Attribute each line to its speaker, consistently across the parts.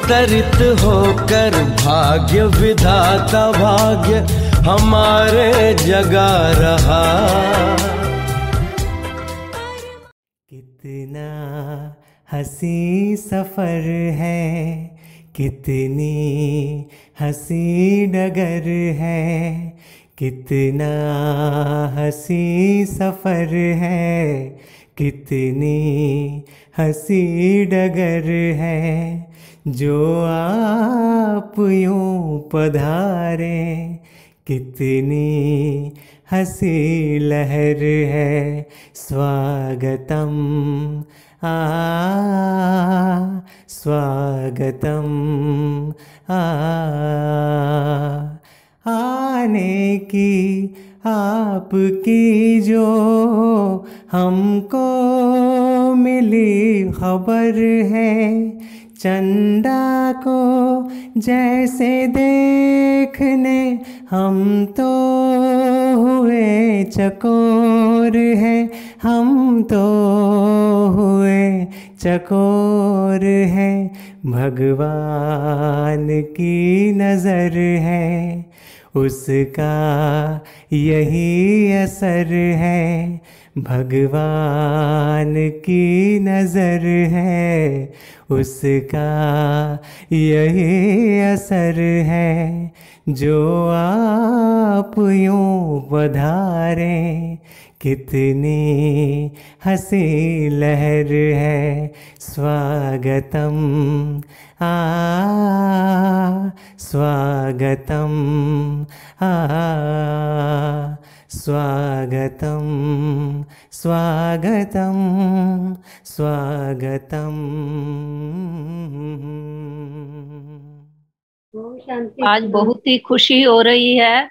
Speaker 1: अवतरित होकर भाग्य विधाता भाग्य हमारे जगा रहा।
Speaker 2: कितना हंसी सफर है, कितनी हंसी डगर है, कितना हंसी सफर है, कितनी हंसी डगर है, जो आप यूं पधारे, कितनी हंसी लहर है। स्वागतम स्वागतम आने की आपकी जो हमको मिली खबर है, चंदा को जैसे देखने हम तो हुए चकोर हैं, हम तो हुए चकोर हैं। भगवान की नज़र है, उसका यही असर है। भगवान की नज़र है, उसका यही असर है। जो आप यूं पधारे, कितनी हंसी लहर है। स्वागतम स्वागतम स्वागतम स्वागतम स्वागतम।
Speaker 3: आज बहुत ही खुशी हो रही है।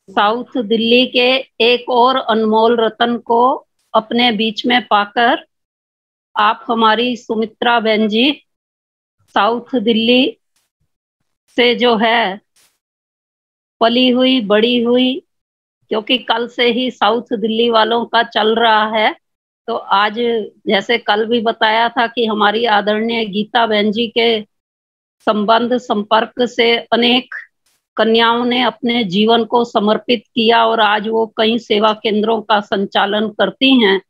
Speaker 3: साउथ दिल्ली के एक और अनमोल रतन को अपने बीच में पाकर आप हमारी सुमित्रा बहन जी साउथ दिल्ली से जो है पली हुई बड़ी हुई, क्योंकि कल से ही साउथ दिल्ली वालों का चल रहा है। तो आज जैसे कल भी बताया था कि हमारी आदरणीय गीता बहन जी के संबंध संपर्क से अनेक कन्याओं ने अपने जीवन को समर्पित किया और आज वो कई सेवा केंद्रों का संचालन करती हैं।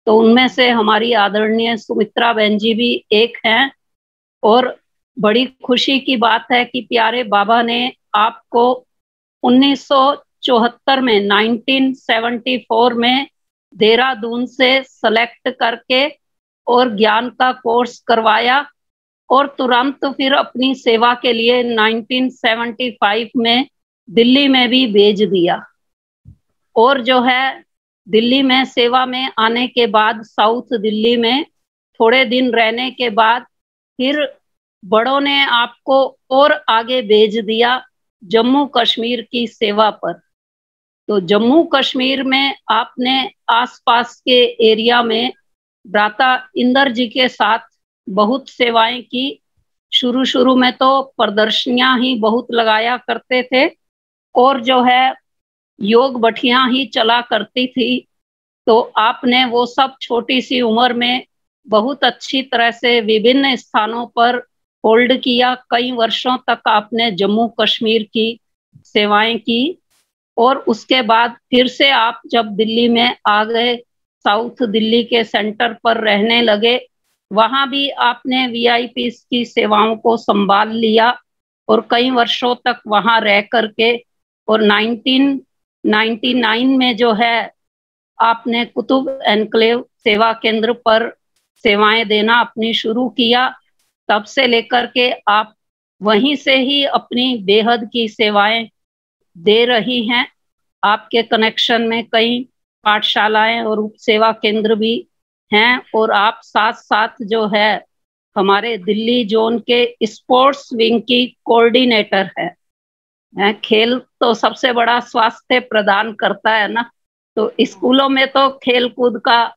Speaker 3: तो उनमें से हमारी आदरणीय सुमित्रा बहन जी भी एक हैं। और बड़ी खुशी की बात है कि प्यारे बाबा ने आपको 1974 में 1974 में देहरादून से सेलेक्ट करके और ज्ञान का कोर्स करवाया और तुरंत फिर अपनी सेवा के लिए 1975 में दिल्ली में भी भेज दिया। और जो है दिल्ली में सेवा में आने के बाद साउथ दिल्ली में थोड़े दिन रहने के बाद फिर बड़ों ने आपको और आगे भेज दिया जम्मू कश्मीर की सेवा पर। तो जम्मू कश्मीर में आपने आसपास के एरिया में भ्राता इंदर जी के साथ बहुत सेवाएं की। शुरू में तो प्रदर्शनियां ही बहुत लगाया करते थे और जो है योग भट्टियां ही चला करती थी। तो आपने वो सब छोटी सी उम्र में बहुत अच्छी तरह से विभिन्न स्थानों पर होल्ड किया। कई वर्षों तक आपने जम्मू कश्मीर की सेवाएं की और उसके बाद फिर से आप जब दिल्ली में आ गए, साउथ दिल्ली के सेंटर पर रहने लगे, वहां भी आपने वीआईपी की सेवाओं को संभाल लिया और कई वर्षों तक वहां रह करके और 1999 में जो है आपने कुतुब एनक्लेव सेवा केंद्र पर सेवाएं देना अपनी शुरू किया। तब से लेकर के आप वहीं से ही अपनी बेहद की सेवाएं दे रही हैं। आपके कनेक्शन में कई पाठशालाएं और उप सेवा केंद्र भी हैं और आप साथ साथ जो है हमारे दिल्ली जोन के स्पोर्ट्स विंग की कोऑर्डिनेटर है। खेल तो सबसे बड़ा स्वास्थ्य प्रदान करता है ना। तो स्कूलों में तो खेल कूद का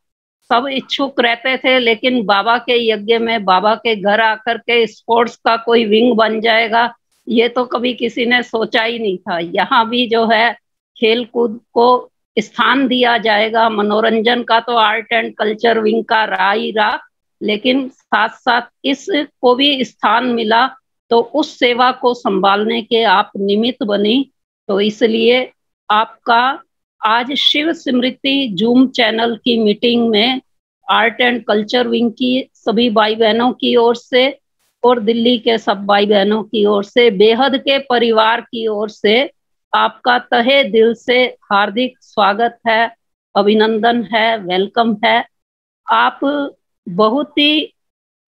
Speaker 3: सब इच्छुक रहते थे, लेकिन बाबा के यज्ञ में बाबा के घर आकर के स्पोर्ट्स का कोई विंग बन जाएगा, ये तो कभी किसी ने सोचा ही नहीं था। यहाँ भी जो है खेल कूद को स्थान दिया जाएगा। मनोरंजन का तो आर्ट एंड कल्चर विंग का रहा ही रहा, लेकिन साथ साथ इस को भी स्थान मिला तो उस सेवा को संभालने के आप निमित्त बनी। तो इसलिए आपका आज शिव स्मृति जूम चैनल की मीटिंग में आर्ट एंड कल्चर विंग की सभी भाई बहनों की ओर से और दिल्ली के सब भाई बहनों की ओर से, बेहद के परिवार की ओर से आपका तहे दिल से हार्दिक स्वागत है, अभिनंदन है, वेलकम है। आप बहुत ही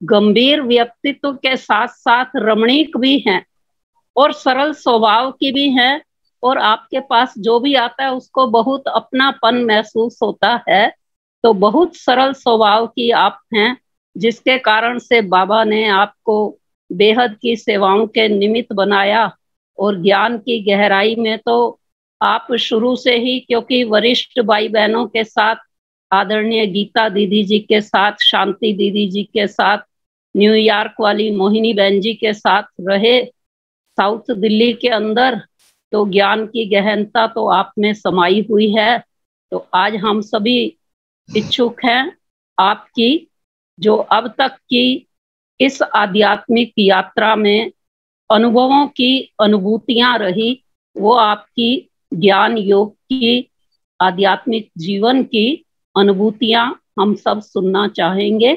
Speaker 3: गंभीर व्यक्तित्व के साथ साथ रमणीक भी हैं और सरल स्वभाव की भी हैं, और आपके पास जो भी आता है उसको बहुत अपनापन महसूस होता है। तो बहुत सरल स्वभाव की आप हैं, जिसके कारण से बाबा ने आपको बेहद की सेवाओं के निमित्त बनाया। और ज्ञान की गहराई में तो आप शुरू से ही, क्योंकि वरिष्ठ भाई बहनों के साथ, आदरणीय गीता दीदी जी के साथ, शांति दीदी जी के साथ, न्यूयॉर्क वाली मोहिनी बहन जी के साथ रहे साउथ दिल्ली के अंदर, तो ज्ञान की गहनता तो आप में समाई हुई है। तो आज हम सभी इच्छुक हैं आपकी जो अब तक की इस आध्यात्मिक यात्रा में अनुभवों की अनुभूतियां रही, वो आपकी ज्ञान योग की, आध्यात्मिक जीवन की अनुभूतियां हम सब सुनना चाहेंगे।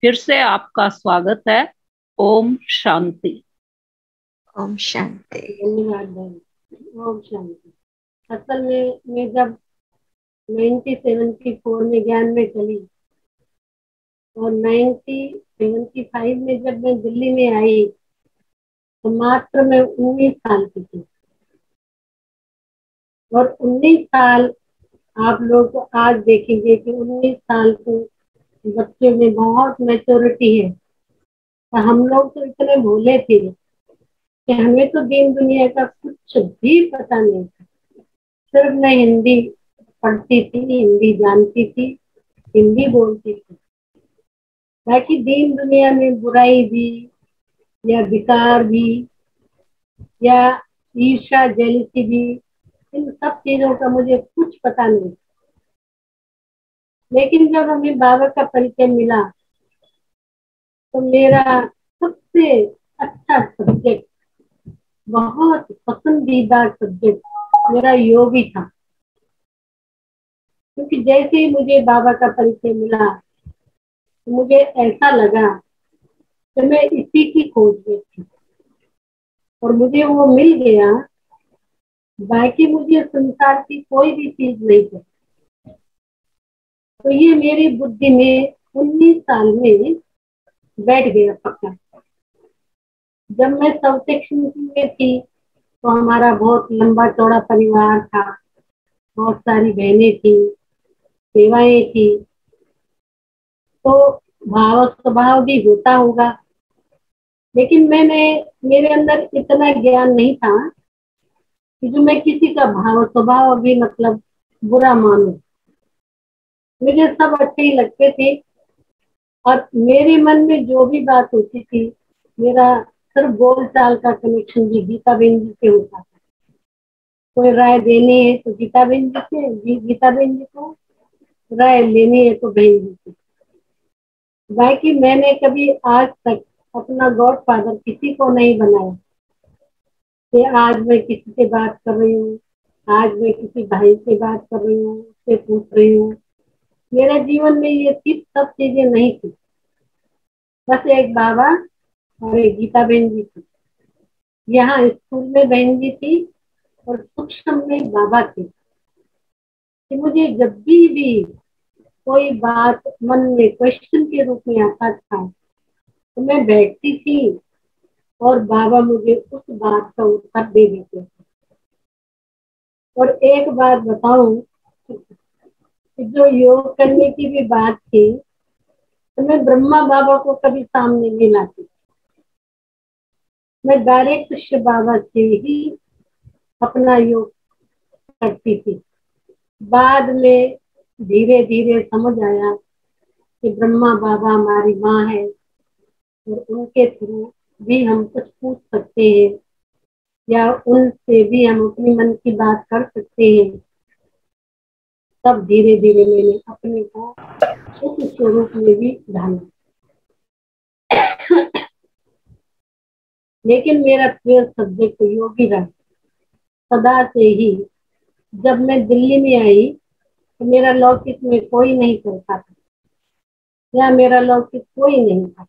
Speaker 3: फिर से आपका स्वागत है। ओम शांति।
Speaker 4: ओम शांति।
Speaker 5: धन्यवाद बहन। ओम शांति। असल में मैं जब 1974 में ज्ञान में चली और 1975 में जब मैं दिल्ली में आई तो मात्र मैं 19 साल की थी। और 19 साल आप लोग आज देखेंगे कि 19 साल के बच्चे में बहुत मैच्योरिटी है। तो हम लोग तो इतने भोले थे कि हमें तो दीन दुनिया का कुछ भी पता नहीं था। सिर्फ मैं हिंदी पढ़ती थी, हिंदी जानती थी, हिंदी बोलती थी। बाकी दीन दुनिया में बुराई भी या विकार भी या ईर्ष्या जेलसी भी, इन सब चीजों का मुझे कुछ पता नहीं। लेकिन जब हमें बाबा का परिचय मिला तो मेरा सबसे अच्छा सब्जेक्ट, बहुत पसंदीदा सब्जेक्ट मेरा योग ही था। क्योंकि जैसे ही मुझे बाबा का परिचय मिला तो मुझे ऐसा लगा कि मैं इसी की खोज में थी और मुझे वो मिल गया। बाकी मुझे संसार की कोई भी चीज नहीं चाहिए। तो ये मेरी बुद्धि में 19 साल में बैठ गया पक्का। जब मैं सब सेक्शन में थी तो हमारा बहुत लंबा चौड़ा परिवार था, बहुत सारी बहनें थी, सेवाएं थी, तो भाव स्वभाव भी होता होगा। लेकिन मेरे अंदर इतना ज्ञान नहीं था कि जो मैं किसी का भाव स्वभाव भी मतलब बुरा मानूं। मुझे सब अच्छे ही लगते थे और मेरे मन में जो भी बात होती थी, मेरा सिर्फ बोल चाल का कनेक्शन भी गीता बहन जी से होता था। कोई राय देनी है तो गीता बहन जी से, गीता बहन जी को राय लेनी है तो बहन जी से। बाकी मैंने कभी आज तक अपना गॉड फादर किसी को नहीं बनाया कि आज मैं किसी से बात कर रही हूँ, आज मैं किसी भाई से बात कर रही हूँ, उससे पूछ रही हूँ। मेरे जीवन में ये सब चीजें नहीं थी। बस एक बाबा और एक गीता बहन जी थी। यहाँ स्कूल में बहन जी थी और सूक्ष्म में बाबा थे। कि मुझे जब भी कोई बात मन में क्वेश्चन के रूप में आता था तो मैं बैठती थी और बाबा मुझे उस बात का उत्तर दे देते थे। और एक बात बताऊं कि जो योग करने की भी बात थी तो मैं ब्रह्मा बाबा को कभी सामने नहीं लाती। मैं डायरेक्ट शिव बाबा से ही अपना योग करती थी। बाद में धीरे धीरे समझ आया कि ब्रह्मा बाबा हमारी माँ है और उनके थ्रू भी हम कुछ पूछ सकते हैं या उनसे भी हम अपनी मन की बात कर सकते हैं। तब धीरे धीरे मैंने अपने को उस स्वरूप में भी ढाला। लेकिन मेरा प्रिय सब्जेक्ट योगी रहा सदा से ही। जब मैं दिल्ली में आई तो मेरा लौकिक में कोई नहीं करता था, या मेरा लौकिक कोई नहीं था।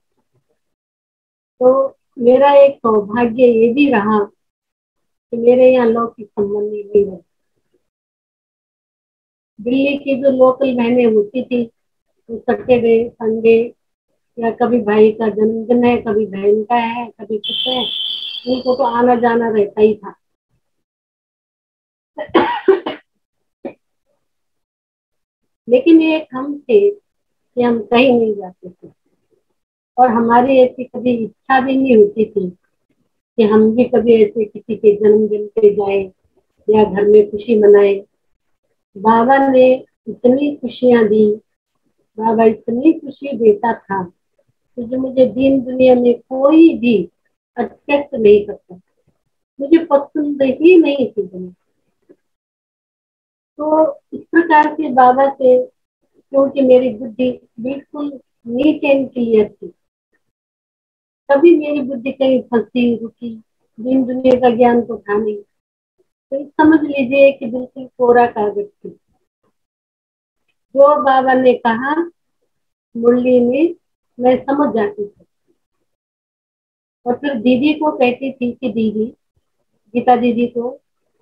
Speaker 5: तो मेरा एक सौभाग्य ये भी रहा कि मेरे यहाँ लौकिक संबंधी नहीं रहे। दिल्ली की जो लोकल बहनें होती थी, तो सैटरडे संडे या कभी भाई का जन्मदिन है, कभी बहन का है, कभी कुछ है, उनको तो आना जाना रहता ही था। लेकिन एक हम थे कि हम कहीं नहीं जाते थे, और हमारी ऐसी कभी इच्छा भी नहीं होती थी कि हम भी कभी ऐसे किसी के जन्मदिन पे जाए या घर में खुशी मनाए। बाबा ने इतनी खुशियां दी, बाबा इतनी खुशी देता था कि जो मुझे दीन दुनिया में कोई भी एक्सेप्ट नहीं करता, मुझे पसंद ही नहीं थी दुनिया। तो इस प्रकार से बाबा से, क्योंकि मेरी बुद्धि बिल्कुल नीट एंड क्लियर थी, कभी मेरी बुद्धि कहीं फंसी रुकी, दीन दुनिया का ज्ञान तो था नहीं, तो समझ लीजिए कि बिल्कुल कोरा कागज थी। जो बाबा ने कहा मुरली में मैं समझ जाती थी, और फिर दीदी को कहती थी कि दीदी, गीता दीदी को,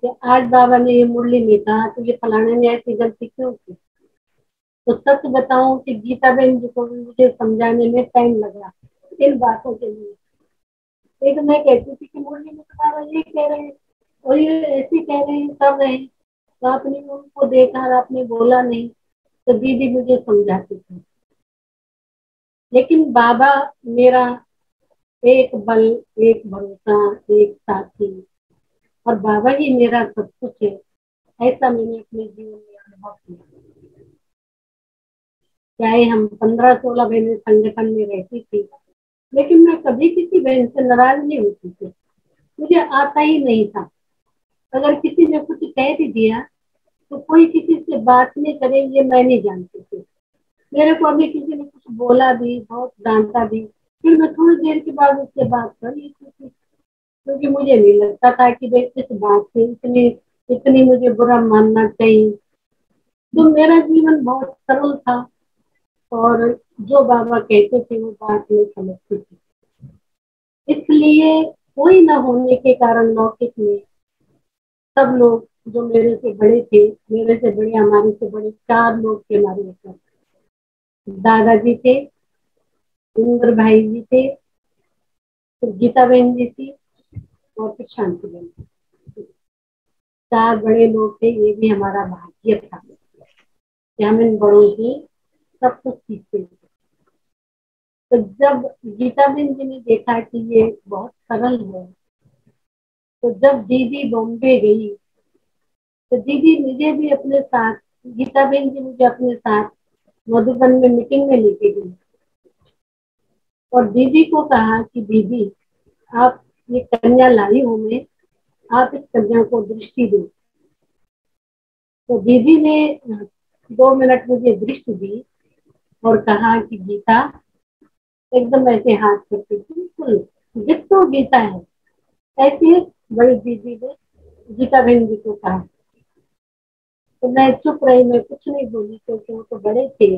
Speaker 5: कि आज बाबा ने ये मुरली में कहा तो ये फलाने ने ऐसी गलती क्यों की। तो सच बताऊं कि गीता बहन जी को मुझे समझाने में टाइम लगा इन बातों के लिए। एक मैं कहती थी कि मुरली में तो बाबा ये कह रहे हैं और ये ऐसे कह रहे हैं, सब रहे, तो आपने उनको देखा और आपने बोला नहीं, तो दीदी मुझे समझाती थी। लेकिन बाबा मेरा एक बल, एक भरोसा, एक साथी, और बाबा ही मेरा सब कुछ है, ऐसा मैंने अपने जीवन में अनुभव किया। चाहे हम 15-16 बहनें संगठन में रहती थी, लेकिन मैं कभी किसी बहन से नाराज नहीं होती थी, मुझे आता ही नहीं था। अगर किसी ने कुछ कह भी दिया तो कोई किसी से बात नहीं करे, ये मैं नहीं जानती थी। मेरे को अभी किसी ने कुछ बोला भी, बहुत डांटा भी, फिर मैं थोड़ी देर के बाद उससे बात कर लेती थी, क्योंकि मुझे नहीं लगता था कि भाई इस बात से इतनी मुझे बुरा मानना चाहिए। तो मेरा जीवन बहुत सरल था, और जो बाबा कहते थे वो बात नहीं समझती थी। इसलिए कोई न होने के कारण लौकिक में सब लोग जो मेरे से बड़े थे, मेरे से बड़े, हमारे से बड़े 4 लोग थे हमारे ऊपर। दादाजी थे, इंद्र भाई जी थे, फिर गीता बहन जी थी, और फिर शांति बहन थी। 4 बड़े लोग थे। ये भी हमारा भाग्य था कि हम इन बड़ों से सब कुछ सीखते थे। तो जब गीता बहन जी ने देखा कि ये बहुत सरल है, तो जब दीदी बॉम्बे गई तो दीदी मुझे भी अपने साथ, गीता बहन जी मुझे अपने साथ मधुबन में मीटिंग में लेके गई, और दीदी को कहा कि दीदी आप ये कन्या लाई हो, मैं, आप इस कन्या को दृष्टि दो। तो दीदी ने 2 मिनट मुझे दृष्टि दी और कहा कि गीता, एकदम ऐसे हाथ करके, बिल्कुल जिसको गीता है ऐसे बड़ी दीदी ने गीता बहन जी को कहा। तो मैं चुप रही, मैं कुछ नहीं बोली, क्योंकि वो तो बड़े थे,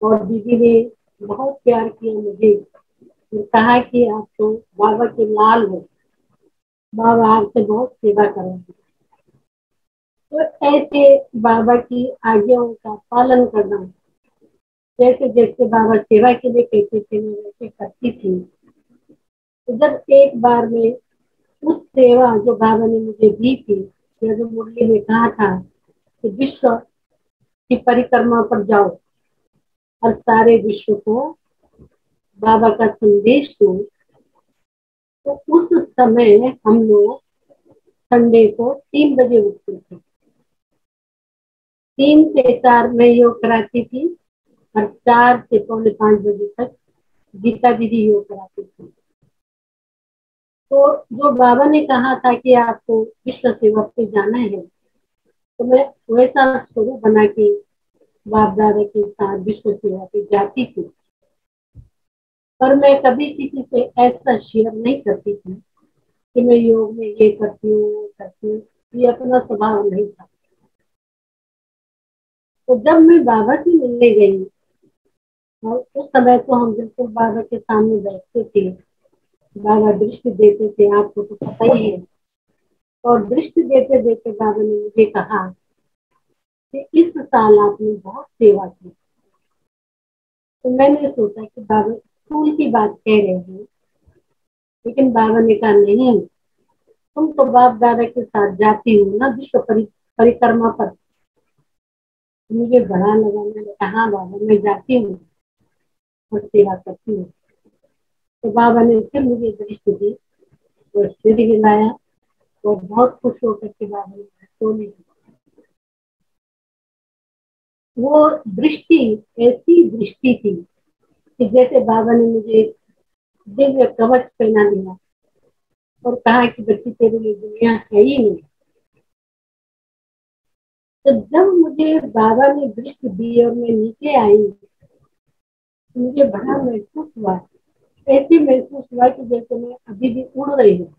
Speaker 5: और दीदी ने बहुत प्यार किया मुझे, कहा कि आप तो बाबा के लाल हो, बाबा आपसे बहुत सेवा करेंगे। तो ऐसे बाबा की आज्ञाओं का पालन करना, जैसे जैसे बाबा सेवा के लिए कहते थे मैं वैसे करती थी। तो जब एक बार में उस सेवा जो बाबा ने मुझे दी थी, या जो मुरली ने कहा था कि विश्व की परिक्रमा पर जाओ और सारे विश्व को बाबा का संदेश दो, तो उस समय हम लोग संडे को 3 बजे उठते थे। 3 से 4 में योग कराती थी, और 4 से पौने 5 बजे तक गीता दीदी योग कराती थी। तो जो बाबा ने कहा था कि आपको विश्व सेवा पे जाना है, तो मैं वैसा स्वरूप बना के बाप दादा के साथ विश्व सेवा पे जाती थी। पर मैं कभी किसी से ऐसा शेयर नहीं करती थी कि मैं योग में ये करती हूँ वो करती हूँ, ये अपना स्वभाव नहीं था। तो जब मैं बाबा से मिलने गई और उस समय तो हम बिल्कुल बाबा के सामने बैठते थे, बाबा दृष्टि देते थे, आपको तो पता ही है। और दृष्टि देते देते बाबा ने मुझे कहा कि इस साल आपने बहुत सेवा की। तो मैंने सोचा कि बाबा स्कूल की बात कह रहे हैं, लेकिन बाबा ने कहा नहीं, तुम तो बाप दादा के साथ जाती हो ना विश्व परिक्रमा पर। मुझे बड़ा लगा, मैंने कहा हाँ बाबा मैं जाती हूँ और सेवा करती हूँ। तो बाबा ने फिर मुझे दृष्टि दी और सिर हिलाया और बहुत खुश होकर के बाबा ने सोने दी। वो दृष्टि ऐसी दृष्टि थी कि जैसे बाबा ने मुझे दिव्य कवच पहना दिया और कहा कि बच्ची तेरे लिए दुनिया है ही नहीं। तो जब मुझे बाबा ने दृष्टि दी और मैं नीचे आई, मुझे बड़ा महसूस हुआ, ऐसे महसूस हुआ कि जैसे मैं अभी भी उड़ रही हूँ।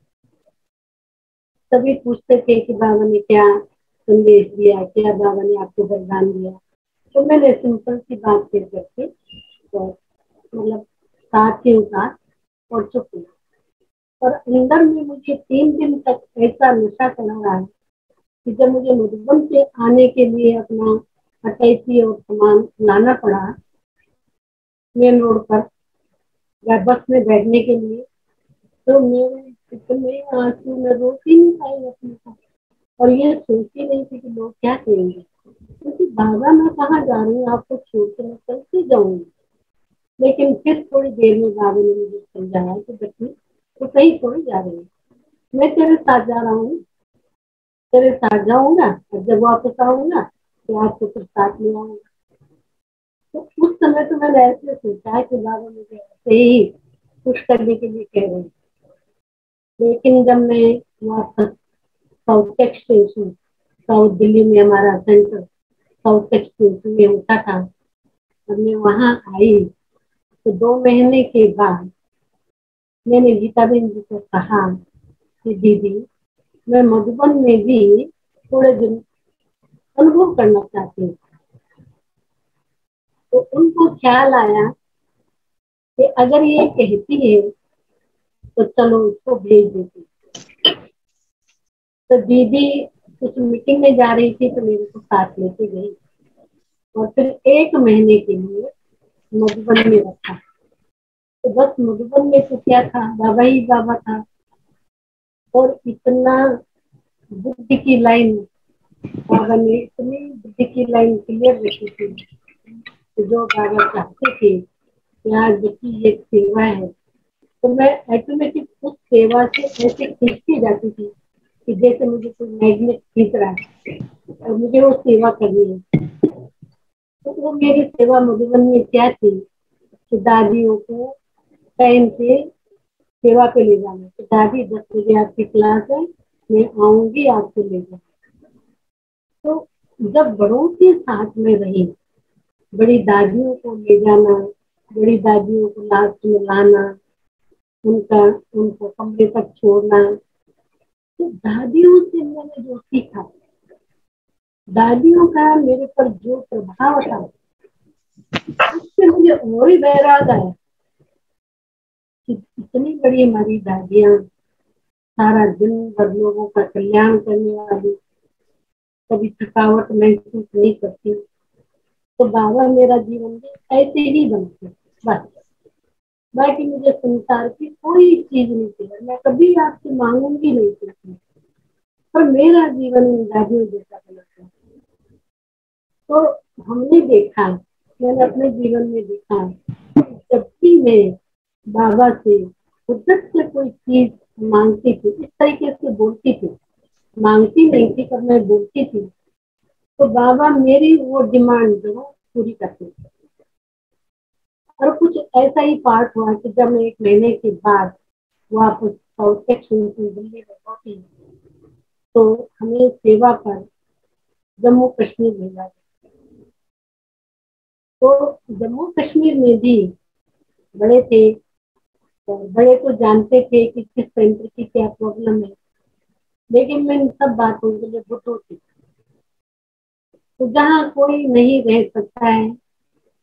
Speaker 5: सभी पूछते थे कि बाबा ने क्या संदेश दिया, क्या बाबा ने आपको वरदान दिया। तो मैंने सिंपल सी बात कर करके तो मतलब साथ ही उतार और चुप हुआ। और अंदर में मुझे 3 दिन तक ऐसा नशा चढ़ा रहा है कि जब मुझे मधुबन से आने के लिए अपना अटैची और सामान लाना पड़ा मेन रोड पर या बस में बैठने के लिए, तो मेरे इतने आंसू में रोक ही नहीं पाई अपने को। और ये सोचती नहीं थी कि लोग क्या कहेंगे, क्योंकि बाबा मैं कहाँ जा रही हूँ, आपको छोड़ के मैं कैसे जाऊंगी। लेकिन फिर थोड़ी देर में बाबा ने मुझे समझाया कि बच्ची तो कहीं थोड़ी जा रही है, मैं तेरे साथ जा रहा हूँ, तेरे साथ जाऊंगा और जब वापस आऊंगा तो आपको फिर साथ ले आऊंगा। तो उस समय तो मैंने ऐसे सोचा कि बाबा मुझे ऐसे ही खुश करने के लिए कह रहे हैं। लेकिन जब मैं वापस साउथ एक्सटेंशन, साउथ दिल्ली में हमारा सेंटर साउथ एक्सटेंशन में होता था, और मैं वहां आई तो 2 महीने के बाद मैंने गीता बहन जी को कहा कि दीदी मैं मधुबन में भी थोड़े दिन अनुभव करना चाहती हूँ। तो उनको ख्याल आया कि अगर ये कहती है तो चलो उसको भेज देती। तो दीदी कुछ मीटिंग में जा रही थी तो मेरे को साथ लेके गई और फिर 1 महीने के लिए मधुबन में रखा। तो बस मधुबन में तो क्या था, बाबा ही बाबा था। और इतना बुद्धि की लाइन, बाबा ने इतनी बुद्धि की लाइन क्लियर रखी थी कि जो बाबा चाहते थे कि आज बच्ची ये सेवा है, तो मैं ऑटोमेटिक उस सेवा से ऐसे खींचती जाती थी कि जैसे मुझे कोई मैग्नेट खींच रहा है और मुझे वो सेवा करनी है। तो वो मेरी सेवा मधुबन में क्या थी कि दादियों को टाइम से सेवा पे ले जाना, तो दादी 10 बजे आपकी क्लास है, मैं आऊंगी आपको ले जाऊंगी। तो जब बड़ों के साथ में रही, बड़ी दादियों को ले जाना, बड़ी दादियों को लास्ट में लाना, उनको कमरे तक छोड़ना, तो दादियों से मैंने जो सीखा, दादियों का मेरे पर जो प्रभाव था, उससे मुझे और ही बैराग आया कि इतनी बड़ी हमारी दादियां सारा दिन भर लोगों का कल्याण करने वाली, कभी थकावट महसूस नहीं करती। तो बाबा मेरा जीवन भी ऐसे ही बनते बस। बाकी मुझे संसार की कोई चीज नहीं चाहिए, मैं कभी आपसे मांगूंगी नहीं सकती, पर मेरा जीवन इन दादियों जैसा बना था। तो हमने देखा, मैंने अपने जीवन में देखा, जब भी मैं बाबा से कुदरत से कोई चीज मांगती थी, इस तरीके से बोलती थी, मांगती नहीं थी पर मैं बोलती थी, तो बाबा मेरी वो डिमांड जरूर पूरी करते थे। और कुछ ऐसा ही पार्ट हुआ कि जब मैं 1 महीने के बाद वापस साउथ एक्सटेंशन दिल्ली में पहुंची, तो हमें सेवा पर जम्मू कश्मीर भेजा। तो जम्मू कश्मीर में भी बड़े थे और बड़े तो जानते थे कि किस सेंटर की क्या प्रॉब्लम है, लेकिन मैं इन सब बातों के लिए बुद्ध थी। तो जहाँ कोई नहीं रह सकता है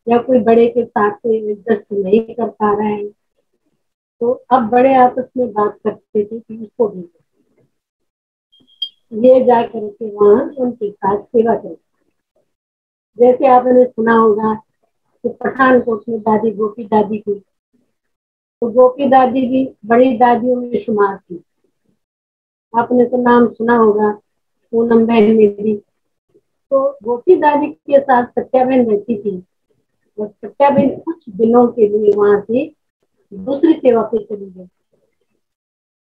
Speaker 5: या कोई बड़े के साथ एडजस्ट नहीं कर पा रहा है, तो अब बड़े आपस में बात करते थे कि उसको भी ये जा करके वहाँ उनके साथ सेवा करते। जैसे आपने सुना होगा कि पठानकोट में दादी गोपी दादी थी, तो गोपी दादी भी बड़ी दादियों में शुमार थी। आपने तो नाम सुना होगा पूनम बहन में भी। तो गोपी दादी के साथ सत्या बहन रहती थी और सत्या बहन कुछ दिनों के लिए वहां से दूसरी सेवा पे चली गई।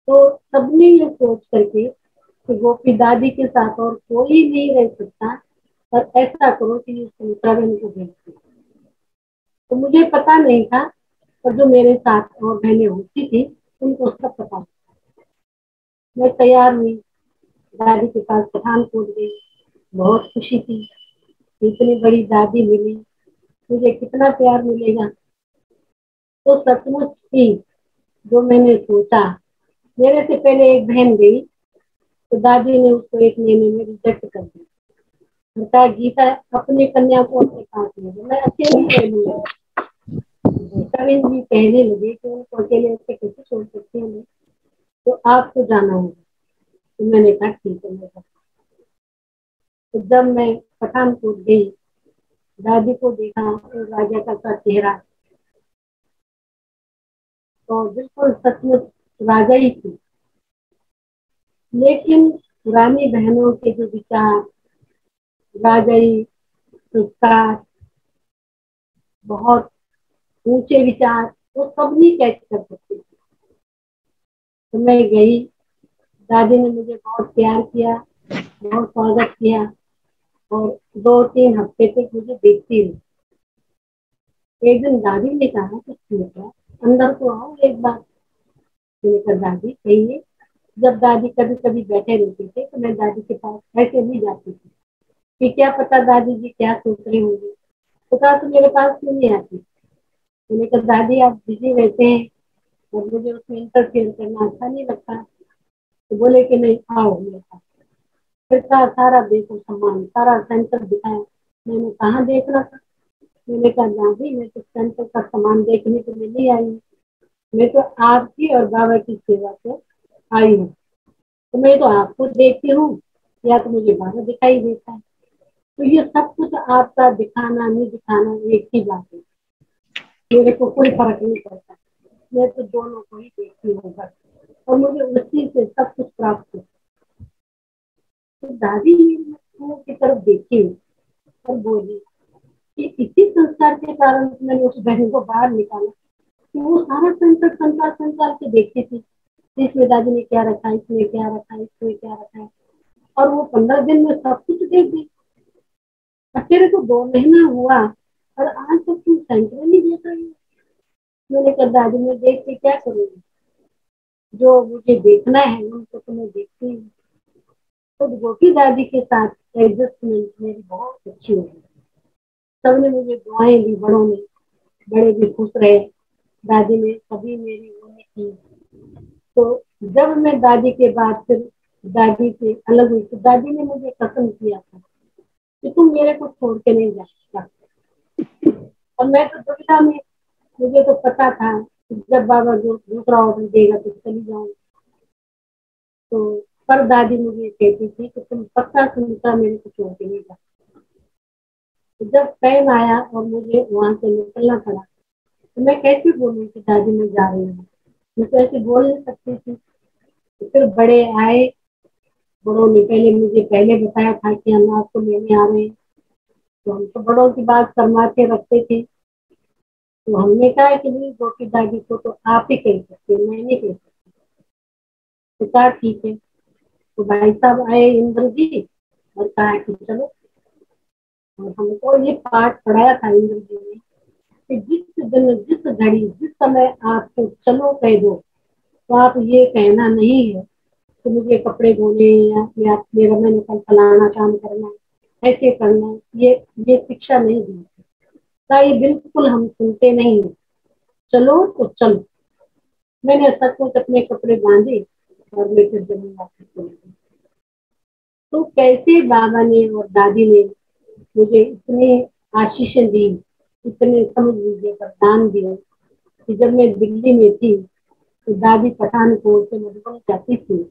Speaker 5: तो सबने ये सोच करके कि गोपी दादी के साथ और कोई नहीं रह सकता और ऐसा करो कि सुमित्रा बहन को भेज दो। तो मुझे पता नहीं था, और जो मेरे साथ और बहनें होती थी उनको सब पता। मैं तैयार हुई, दादी के पास पठानकोट गई, बहुत खुशी थी, इतनी बड़ी दादी मिली, मुझे कितना प्यार मिलेगा। तो सचमुच थी जो मैंने सोचा। मेरे से पहले एक बहन गई, तो दादी ने उसको एक महीने में रिजेक्ट कर दिया। बता गीता अपनी कन्या को अपने पास ले गई, मैं अकेली रह लूंगा। गीता भी कहने लगे कि उनको अकेले ऐसे कैसे छोड़ सकते हैं, तो आपको जाना होगा। तो मैंने कहा ठीक है मैं। तो जब मैं पठानकोट गई, दादी को देखा तो राजा का चेहरा, तो बिल्कुल सचमुच राजा ही थी। लेकिन पुरानी बहनों के जो विचार, राजाई संस्कार, बहुत ऊंचे विचार, वो सब नहीं कैच कर सकती। तो मैं गई, दादी ने मुझे बहुत प्यार किया, बहुत स्वागत किया और 2-3 हफ्ते तक मुझे देखती रही। एक दिन दादी ने कहा कुछ बेटा अंदर तो आओ एक बार। मैंने कहा दादी कहिए। जब दादी कभी कभी बैठे रहते थे तो मैं दादी के पास ऐसे नहीं जाती थी कि क्या पता दादी जी क्या सोच रही होंगी। तो कहा तो मेरे पास क्यों नहीं आती। मैंने कहा दादी आप बिजी रहते हैं और मुझे उसमें इंटरफेयर करना अच्छा नहीं लगता। तो बोले कि नहीं आओ मेरे पास। फिर कहा सारा देखो सामान, सारा सेंटर दिखाया। मैंने कहाँ देखना था। मैंने कहा दादी मैं तो सेंटर का सामान देखने के लिए नहीं आई, मैं तो आपकी और बाबा की सेवा से आई हूँ। तो मैं तो आपको देखती हूँ या तो मुझे बाबा दिखाई देता है। तो ये सब कुछ आपका दिखाना नहीं दिखाना एक ही बात है, मेरे को कोई फर्क नहीं पड़ता। मैं तो दोनों को ही देखती हूँ बस, और मुझे उसी से सब कुछ प्राप्त होता। तो दादी मेरी की तरफ देखी और बोली कि इसी संस्कार के कारण मैंने उस बहन को बाहर निकाला कि वो सारा संकट संसार संसार के देखती थी, इसमें दादी ने क्या रखा, इसमें क्या रखा, इसमें क्या रखा है, और वो 15 दिन में सब कुछ देख गई। तेरे को 2 महीना हुआ और आज तक तुम सेंटर नहीं देख रही। मैंने कहा दादी मैं देख के क्या करूँगी, जो मुझे देखना है उनको तो मैं देखती हूँ। तो गोपी दादी के साथ एडजस्टमेंट मेरी बहुत अच्छी हो गई। सबने मुझे दुआएं दी, बड़ों ने, बड़े भी खुश रहे, दादी ने कभी मेरी वो नहीं की। तो जब मैं दादी के बाद फिर दादी से अलग हुई तो दादी ने मुझे कसम किया था कि तुम मेरे को छोड़ के नहीं जा सकता। और मैं तो दुविधा में, मुझे तो पता था कि जब बाबा जो दूसरा ऑर्डर देगा तो चली जाऊंगी। तो पर दादी मुझे कहती थी कि तुम पक्का सुनता मेरे को छोड़ के नहीं जा। तो जब टाइम आया और मुझे वहां से निकलना पड़ा तो मैं कैसे बोलूँ कि दादी मैं जा रही हूँ, मैं तो ऐसे बोल नहीं सकती थी। तो फिर बड़े आए, बड़ों ने पहले बताया था कि हम आपको लेने आ रहे हैं। तो हम तो बड़ों की बात शर्मा के रखते थे। तो हमने कहा कि नहीं गोपी दादी को तो आप ही कह सकते, मैं नहीं कह सकती। तो कहा ठीक है। तो भाई साहब आए इंद्र जी और कहा कि चलो, और हमको ये पाठ पढ़ाया था इंद्र जी ने कि जिस दिन जिस घड़ी जिस समय आपको चलो कह दो तो आप ये कहना नहीं है कि मुझे कपड़े धोने या मेरा मैंने कल फलाना काम करना है, ऐसे करना है, ये शिक्षा नहीं दी। ये बिल्कुल हम सुनते नहीं है। चलो तो चलो, मैंने सब कुछ अपने कपड़े बांधे और मैं फिर जम्मू वापस चली गई। तो कैसे बाबा ने और दादी ने मुझे इतने आशीषें दी, इतने समझ लीजिए वरदान दिए कि जब मैं दिल्ली में थी तो दादी पठानकोट से मधुबन जाती थी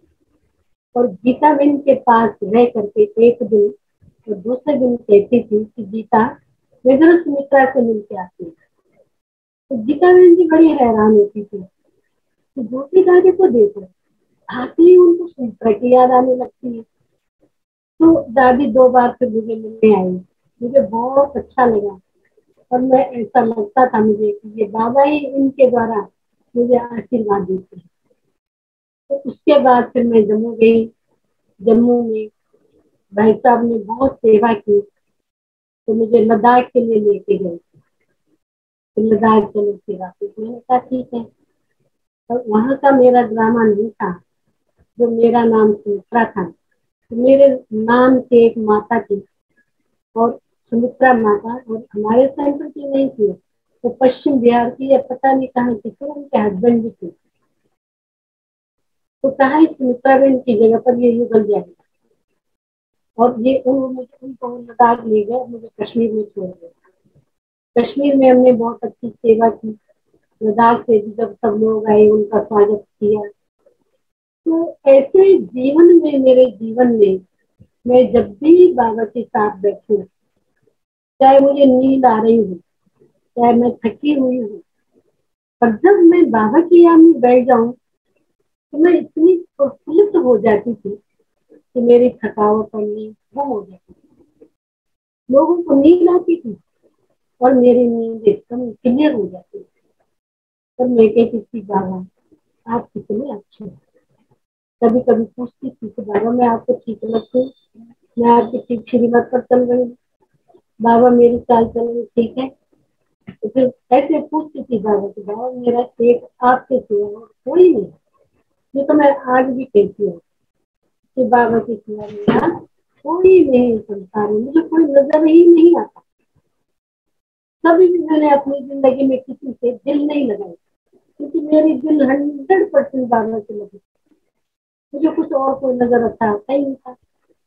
Speaker 5: और गीता बहन के पास रह करके एक दिन और दूसरे दिन कहती थी कि गीता मैं जरा सुमित्रा से मिल के आती हूँ। तो गीता बहन जी बड़ी हैरान होती थी कि दूसरी दादी को देखो, आती ही उनको सुमित्रा की याद आने लगती है। तो दादी 2 बार फिर मुझे मिलने आई, मुझे बहुत अच्छा लगा और मैं ऐसा लगता था मुझे कि ये बाबा ही इनके द्वारा मुझे आशीर्वाद देते हैं। तो उसके बाद फिर मैं जम्मू गई। जम्मू में भाई साहब ने बहुत सेवा की तो मुझे लद्दाख के लिए लेके गए। तो लद्दाख चलो सेवा की, मैंने कहा ठीक है। और वहाँ का मेरा ड्रामा नहीं था, जो मेरा नाम सुमित्रा था। तो मेरे नाम से एक माता थी और सुमित्रा माता, और हमारे सेंटर की नहीं थी, तो पश्चिम बिहार की या पता नहीं कहाँ की थी, उनके हस्बैंड भी थे। तो कहा सुमित्रा बहन की जगह पर ये युगल जाएगा और ये मुझे उनको लद्दाख ले गए, मुझे कश्मीर में छोड़ गए। कश्मीर में हमने बहुत अच्छी सेवा की। लद्दाख से भी जब सब लोग आए उनका स्वागत किया। तो ऐसे जीवन में, मेरे जीवन में मैं जब भी बाबा के साथ बैठूं, चाहे मुझे नींद आ रही हो, चाहे मैं थकी हुई हूँ, पर जब मैं बाबा की याद में बैठ जाऊं तो मैं इतनी प्रफुल्लित हो जाती थी कि मेरी थकावट और नींद वो हो जाती थी। लोगों को नींद आती थी और मेरी नींद एकदम क्लियर हो जाती थी। और मैं कहती थी बाबा आप कितने अच्छे हैं। कभी कभी पूछती थी कि बाबा मैं आपको ठीक लगती हूँ, मैं आपकी ठीक श्रीमत पर चल रही हूँ, बाबा मेरी चाल चलन ठीक है। तो फिर ऐसे पूछती थी बाबा कि बाबा मेरा एक आपके सिवा कोई नहीं। ये तो मैं आज भी कहती हूँ कि बाबा के सिवा मेरा कोई नहीं संसार में, मुझे कोई नजर ही नहीं आता। कभी भी मैंने अपनी जिंदगी में किसी से दिल नहीं लगाई, क्योंकि मेरी दिल 100% बाबा से लगी। मुझे कुछ और कोई नजर आता ही नहीं था,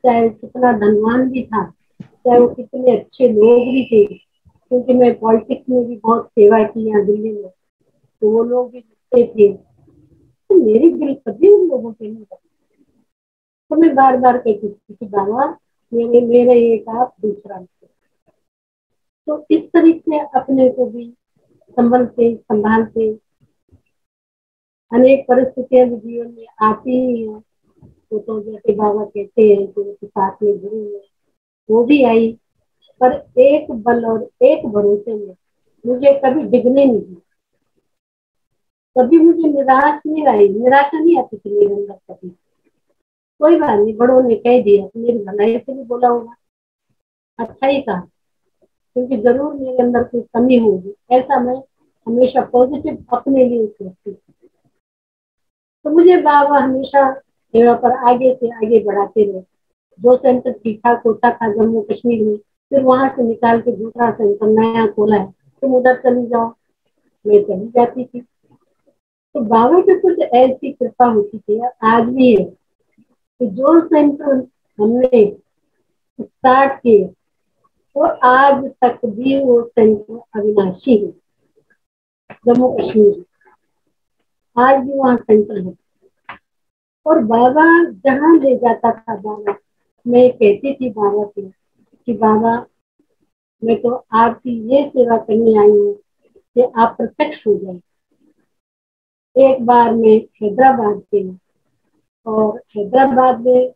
Speaker 5: चाहे कितना धनवान भी था, चाहे वो कितने अच्छे लोग भी थे, क्योंकि मैं पॉलिटिक्स में भी बहुत सेवा की यहाँ दिल्ली में, तो वो लोग भी अच्छे थे। तो मेरी दिल कभी उन लोगों से नहीं लगी। तो मैं बार बार कहती थी कि बाबा मेरे एक आप दूसरा। तो इस तरीके से अपने को भी संभालते अनेक परिस्थितियां जीवन में आती ही हैं। तो जैसे बाबा कहते हैं कि उनके साथ में गुरु है, वो भी आई, पर एक बल और एक भरोसे में मुझे कभी डिगने नहीं दी, कभी मुझे निराशा नहीं आती थी मेरे अंदर कभी। कोई बात नहीं, बड़ों ने कह दिया, मेरी भलाई से भी बोला होगा, अच्छा ही कहा, क्योंकि जरूर मेरे अंदर कोई कमी होगी, ऐसा मैं हमेशा पॉजिटिव अपने लिए सोचती थी। तो मुझे बाबा हमेशा सेवा पर आगे से आगे बढ़ाते रहे। जो सेंटर ठीक ठाक होता था जम्मू कश्मीर में, फिर वहां से निकाल के दूसरा सेंटर नया खोला है, तुम उधर चली जाओ, मैं चली जाती थी। तो बाबा की कुछ ऐसी कृपा होती थी, आज भी है, कि जो सेंटर हमने स्टार्ट किए वो आज तक भी वो सेंटर अविनाशी है। जम्मू कश्मीर आज भी वहाँ सेंटर है। और बाबा जहाँ ले जाता था, बाबा मैं कहती थी बाबा से कि बाबा मैं तो आपकी ये सेवा करने आई हूँ कि आप प्रत्यक्ष हो जाए। एक बार मैं हैदराबाद गई और हैदराबाद में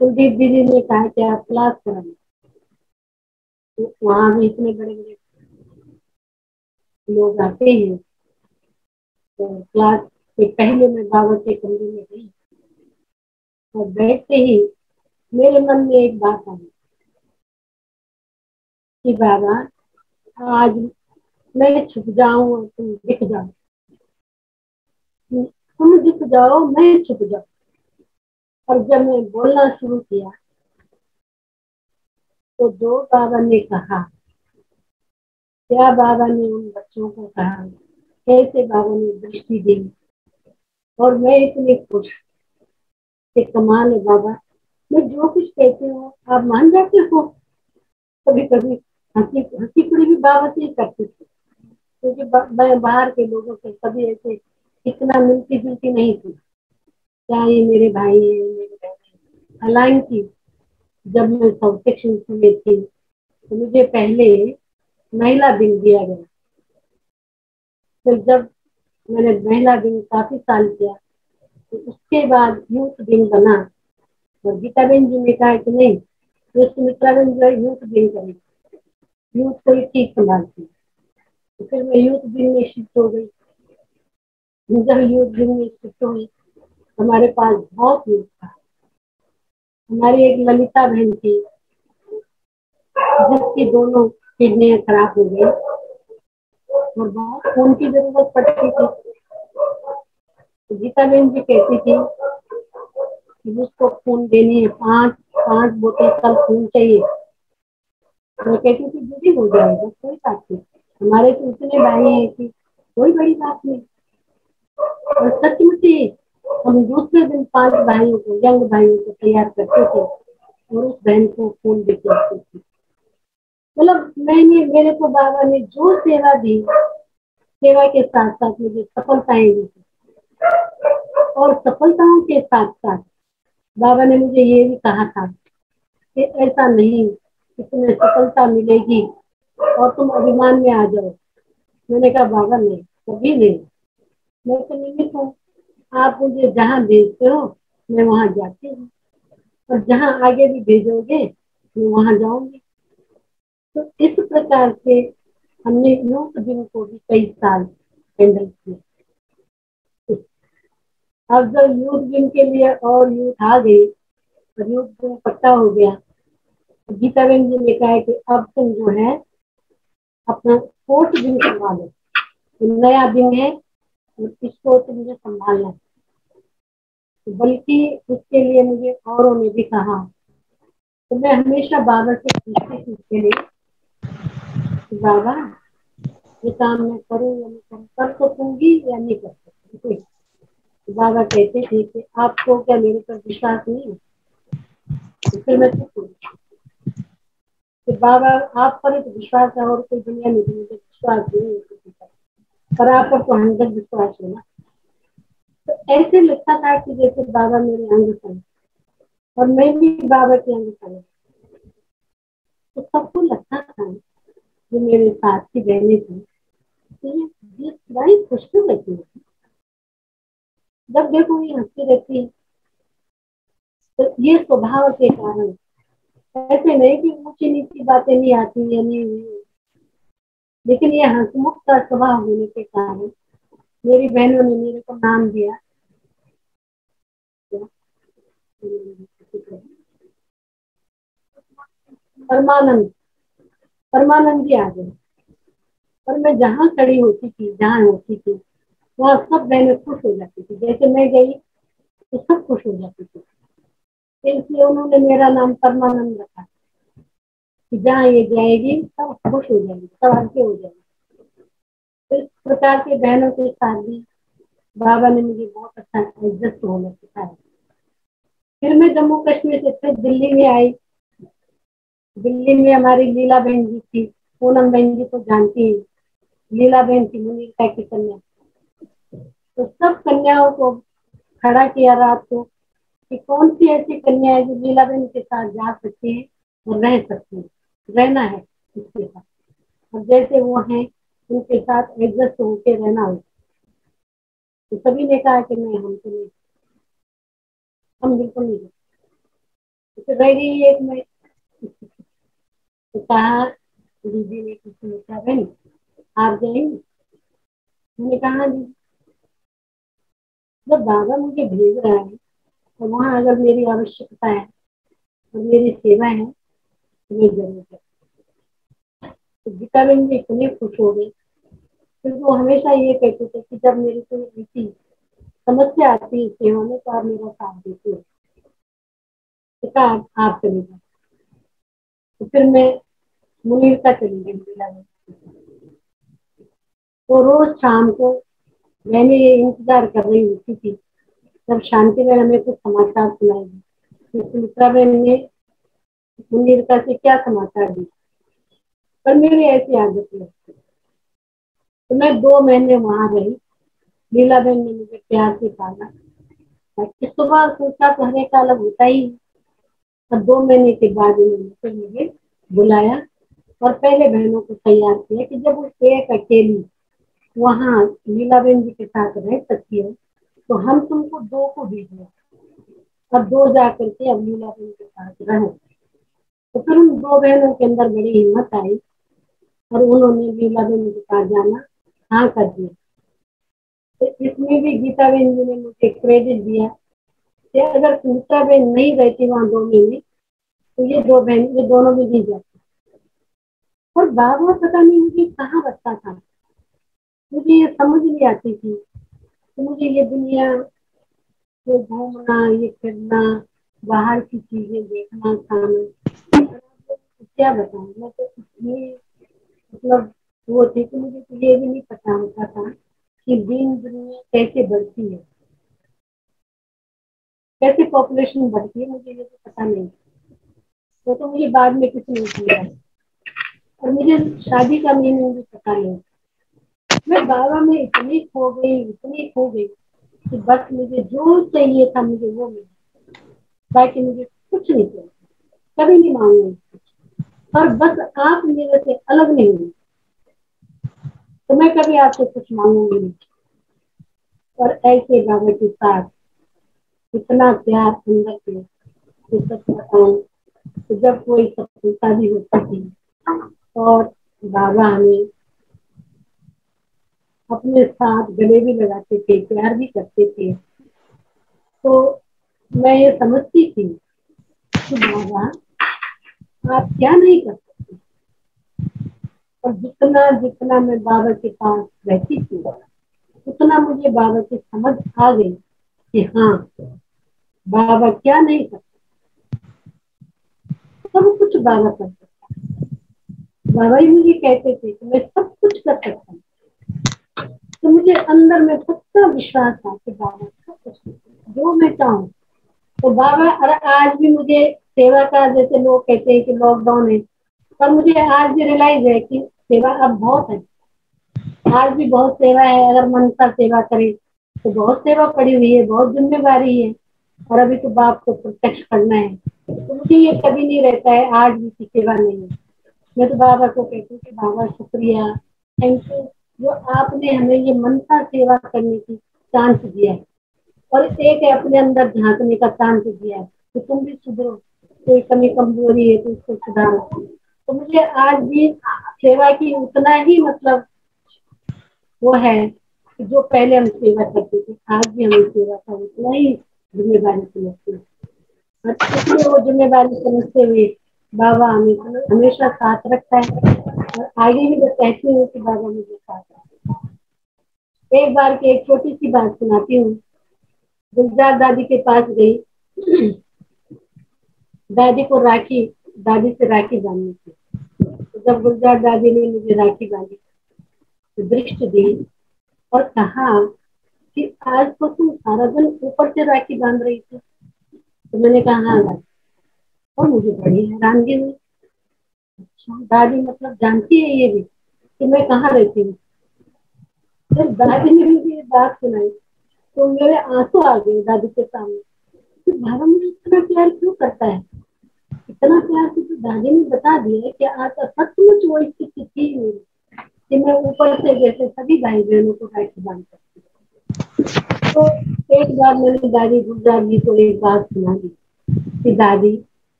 Speaker 5: कुलदीप दीदी ने कहा कि आप क्लास कराएं। तो वहाँ भी इतने बड़े बड़े लोग आते हैं। तो क्लास से पहले मैं बाबा के कमरे में गई और बैठते ही मेरे मन में एक बात आई कि बाबा आज मैं छुप जाऊं और तुम दिख जाओ, तुम दिख जाओ मैं छुप जाऊं। और जब मैं बोलना शुरू किया तो जो बाबा ने कहा, क्या बाबा ने उन बच्चों को कहा, कैसे बाबा ने दृष्टि दी, और मैं इतनी खुश कि कमाल है बाबा, मैं जो कुछ कहती हूँ आप मान जाते हो। कभी कभी हंसी हंसी खुड़ी भी बाबा से ही करती थी, क्योंकि मैं बाहर के लोगों से कभी ऐसे इतना मिलती जुलती नहीं थी। क्या ये मेरे भाई है, मेरे बहन है। हालांकि जब मैं सब सेक्शन में थी तो मुझे पहले महिला दिन दिया गया। फिर जब मैंने महिला दिन काफी साल किया तो उसके बाद यूथ दिन बना, और गीता बहन जी ने कहा कि नहीं, ये सुमित्रा बहन जो है यूथ दिन करेगी, यूथ को ही ठीक संभालती। तो फिर मैं यूथ दिन में शिफ्ट हो गई। जब यूथ दिन में शिफ्ट हुई हमारे पास बहुत यूथ था। हमारी एक ललिता बहन थी जिसकी दोनों किडनियां खराब हो गई और बहुत खून की जरूरत पड़ती थी। तो गीता बहन जी कहती थी कि उसको खून देनी है, 5 बोतल कल खून चाहिए। मैं कहती थी दीदी हो जाएगा, कोई बात नहीं, हमारे तो इतने भाई हैं कि कोई बड़ी बात नहीं। और सचमुच ही हम दूसरे दिन 5 भाइयों को, यंग भाइयों को तैयार करते थे और उस बहन को खून देते थे। मतलब मेरे को बाबा ने जो सेवा दी, सेवा के साथ साथ मुझे सफलताएं दी, और सफलताओं के साथ साथ बाबा ने मुझे ये भी कहा था कि ऐसा नहीं कि तुम्हें सफलता मिलेगी और तुम अभिमान में आ जाओ। मैंने कहा बाबा नहीं, कभी नहीं, मैं तो निमित्त हूँ, आप मुझे जहाँ भेजते हो मैं वहाँ जाती हूँ, और जहाँ आगे भी भेजोगे मैं वहाँ जाऊंगी। तो इस प्रकार से हमने यूथ दिन को भी कई साल हैंडल किया। अब जब यूथ दिन के लिए और यूथ आ गई और यूथ दिन पक्का हो गया, गीता बहन जी ने कहा कि अब तुम जो है अपना स्पोर्ट्स दिन संभालो, नया दिन है और इसको तुमने संभालना है। बल्कि उसके लिए मुझे औरों ने भी कहा, तो मैं हमेशा बाबा से पूछती थी उसके लिए, बाबा ये काम मैं करूँ या नहीं करूँ, कर सकूंगी या नहीं कर सकती। तो बाबा कहते थे कि आपको क्या मेरे पर विश्वास नहीं है? तो फिर मैं चुप हुई कि बाबा आप पर तो विश्वास है और कोई दुनिया में मुझे विश्वास नहीं है किसी पर, पर आप पर तो 100 विश्वास है ना। तो ऐसे लगता था कि जैसे बाबा मेरे अंग संग और मैं भी बाबा के अंग संग। तो सबको लगता था जो मेरे साथ की बहनें थी, ये बड़ी खुशबू रहती है, जब देखो ये हंसती रहती है। तो ये स्वभाव के कारण, ऐसे नहीं कि ऊंची नीची बातें नहीं आती या नहीं हुई, लेकिन ये हंसमुख का स्वभाव होने के कारण मेरी बहनों ने मेरे को नाम दिया परमानंद। परमानंद जी आ गए, और मैं जहाँ खड़ी होती थी, जहाँ होती थी, वहाँ सब बहनें खुश हो जाती थी। जैसे मैं गई तो सब खुश हो जाती थी, इसलिए उन्होंने मेरा नाम परमानंद रखा कि जहाँ ये जाएगी सब खुश हो जाएगी, सब हल्के हो जाएगी। तो इस प्रकार के बहनों के साथ भी बाबा ने मुझे बहुत अच्छा एडजस्ट होना सिखाया। फिर मैं जम्मू कश्मीर से फिर दिल्ली में आई। दिल्ली में हमारी लीला बहन जी थी, पूनम बहन जी को जानती है, लीला बहन थी मुनीता की कन्या। तो सब कन्याओं को खड़ा किया रात को कि कौन सी ऐसी कन्या है जो लीला बहन के साथ जा सकती है और रह सकती है, रहना है उसके साथ, और जैसे वो हैं उनके साथ एडजस्ट होके रहना हो। तो सभी ने कहा कि नहीं, हम तो नहीं, हम बिल्कुल नहीं। तो रह गई एक में, तो कहा दीदी ने कुछ पूछा, बहन आप जाएंगे? मैंने कहा जी, जब बाबा मुझे भेज रहा है तो वहाँ अगर मेरी आवश्यकता है और मेरी सेवा है तो मैं जरूर करूँ। तो गीता बहन जी इतने खुश हो गए। फिर वो हमेशा ये कहते थे कि जब मेरी कोई ऐसी समस्या आती है सेवा में तो आप मेरा साथ देते हो, तो कहा आप चले जाओ। तो फिर मैं मुनीरता चली गई लीला में। तो रोज शाम को मैंने ये इंतजार कर रही होती थी तब शांति बहन हमें कुछ समाचार सुनाएगी कि सुमित्रा बहन ने मुनीरका से क्या समाचार दी। पर मेरी ऐसी आदत है, तो मैं 2 महीने वहां रही। लीला बहन ने मुझे प्यार से पाला। सुबह सोचा तो हर एक का अलग होता ही। और 2 महीने के बाद उन्होंने फिर मुझे बुलाया और पहले बहनों को तैयार किया कि जब वो एक अकेली वहाँ लीला बहन जी के साथ रह सकती है तो हम तुमको 2 को भेजें और 2 जाकर के अब लीला बहन के साथ रहो। तो फिर उन 2 बहनों के अंदर बड़ी हिम्मत आई और उन्होंने लीला बहन के पास जाना हाँ कर दिया। तो इसमें भी गीता बहन जी ने मुझे क्रेडिट दिया कि अगर सुमित्रा बहन नहीं रहती वहाँ 2 महीने तो ये दोनों भी नहीं जाती। और बाबा पता नहीं मुझे कहाँ रखता था, मुझे ये समझ नहीं आती थी कि मुझे ये दुनिया, ये घूमना, ये फिरना, बाहर की चीजें देखना, खाना, क्या बताऊं। मैं तो इतनी मतलब वो थी कि मुझे तो ये भी नहीं पता होता था कि दीन दुनिया कैसे बढ़ती है, कैसे पॉपुलेशन बढ़ती है, मुझे ये तो पता नहीं। तो मुझे बाद में कुछ नहीं किया और मुझे शादी का मीनिंग भी पता नहीं। मैं बाबा में इतनी खो गई कि बस मुझे जो चाहिए था मुझे वो मिला, बाकी मुझे कुछ नहीं चाहिए, कभी नहीं मांगूंगी कुछ। और बस आप मेरे से अलग नहीं हुई तो मैं कभी आपसे कुछ मांगूंगी नहीं। और ऐसे बाबा के साथ इतना प्यार अंदर से सच बताऊं तो जब कोई सफलता भी होती थी और बाबा हमें अपने साथ गले भी लगाते थे, प्यार भी करते थे, तो मैं ये समझती थी कि बाबा आप क्या नहीं कर सकते। और जितना जितना मैं बाबा के पास रहती थी उतना मुझे बाबा की समझ आ गई कि हाँ बाबा क्या नहीं कर सकते, सब कुछ बाबा कर सकता। बाबा ही मुझे कहते थे कि मैं सब कुछ कर सकता हूँ। तो मुझे अंदर में पक्का विश्वास था कि बाबा सब कुछ जो मैं चाहूँ। तो बाबा आज भी मुझे सेवा का, जैसे लोग कहते हैं कि लॉकडाउन है, पर मुझे आज भी रियलाइज है कि सेवा अब बहुत है, आज भी बहुत सेवा है। अगर मन का सेवा करे तो बहुत सेवा पड़ी हुई है, बहुत जिम्मेवारी है। और अभी तो बाप को प्रत्यक्ष करना है, तो मुझे ये कभी नहीं रहता है आज भी की सेवा नहीं है। मैं तो बाबा को कहती हूँ कि बाबा शुक्रिया, थैंक यू, जो आपने हमें ये मन का सेवा करने की चांस दिया है और एक है अपने अंदर झांकने का चांस दिया है कि तुम भी सुधरो, कोई कमी कमजोरी है तो उसको सुधारो। तो मुझे आज भी सेवा की उतना ही मतलब वो है कि जो पहले हम सेवा करते थे, आज भी हमें सेवा का उतना ही जिम्मेदारी समझते हैं। और इसलिए वो जिम्मेदारी समझते हुए बाबा हमें हमेशा साथ रखता है और आगे भी मैं कहती हूँ कि बाबा मुझे साथ रखता है। एक बार की एक छोटी सी बात सुनाती हूँ। गुलजार दादी के पास गई, दादी को राखी, दादी से राखी बांधनी थी। तो जब गुलजार दादी ने मुझे राखी बांधी तो दृष्टि दी और कहा कि आज तो तुम सारा दिन ऊपर से राखी बांध रही थी। तो मैंने कहा हाँ दादी, और मुझे बड़ी हैरानगी हुई। अच्छा दादी मतलब जानती है ये भी कि मैं कहाँ रहती हूँ। जब दादी ने मुझे ये बात सुनाई तो मेरे आंसू आ गए दादी के सामने कि बाबा मुझे इतना प्यार क्यों करता है, इतना प्यार तो दादी ने बता दिया कि आज सचमुच वो स्थिति थी मेरी कि मैं ऊपर से जैसे सभी भाई बहनों को राखी बांध सकती हूँ। तो एक बार मैंने दादी गुलजार जी को एक बात सुना दी कि दादी,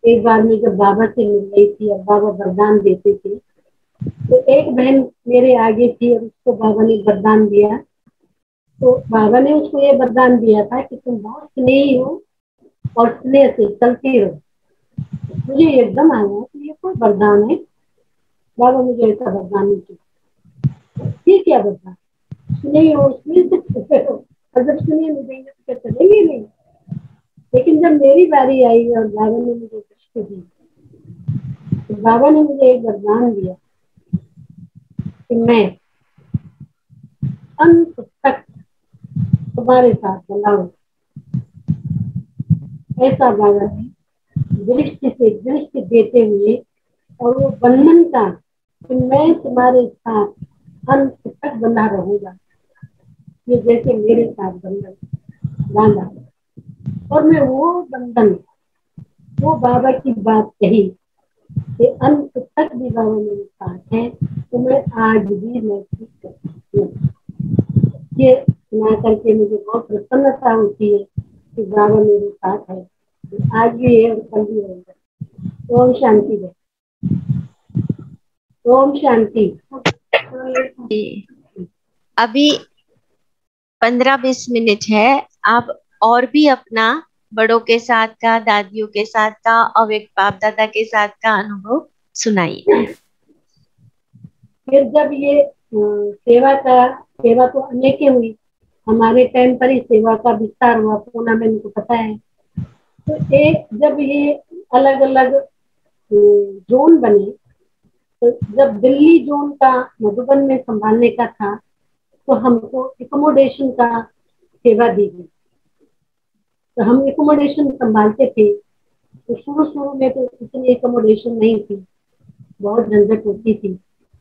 Speaker 5: एक बार मैं जब बाबा से मिल रही थी और बाबा वरदान देते थे तो एक बहन मेरे आगे थी और उसको बाबा ने वरदान दिया। तो बाबा ने उसको ये वरदान दिया था कि तुम बहुत स्नेही हो और स्नेह से चलती रहो। मुझे एकदम आया कि ये कोई वरदान है, बाबा मुझे ऐसा वरदान नहीं किया। ये क्या वरदान, स्नेह हो स्नेह से चलते रहो, और जब स्नेह नहीं देंगे तो क्या चलेंगे नहीं। लेकिन जब मेरी बारी आई और बाबा ने मुझे दृष्टि दी तो बाबा ने मुझे एक वरदान दिया कि मैं अंत तक तुम्हारे साथ चलाऊं, ऐसा बाबा ने दृष्टि से दृष्टि देते हुए और वो बंधन का कि मैं तुम्हारे साथ अंत तक बंधा रहूंगा, ये जैसे मेरे साथ बंधन बांधा, और मैं वो बंधन, वो बाबा की बात कही कि अंत तक भी बाबा मेरे साथ है, तो मैं आज भी महसूस करती हूँ। ये सुना करके मुझे बहुत प्रसन्नता होती है कि बाबा मेरे साथ है, आज भी है और कल भी रहेगा। ओम शांति है। ओम शांति।
Speaker 4: अभी 15-20 मिनट है, आप और भी अपना बड़ों के साथ का, दादियों के साथ का, अव्यक्त बाप दादा के साथ का अनुभव सुनाइए।
Speaker 5: फिर जब ये सेवा तो अनेकें हुई, हमारे टाइम पर ही सेवा का विस्तार हुआ, पूना में इनको पता है। तो एक जब ये अलग अलग जोन बने, तो जब दिल्ली जोन का मधुबन में संभालने का था, तो हमको एकोमोडेशन का सेवा दी गई। तो हम एकोमोडेशन संभालते थे। तो शुरू में तो इतनी एकोमोडेशन नहीं थी, बहुत झंझट होती थी,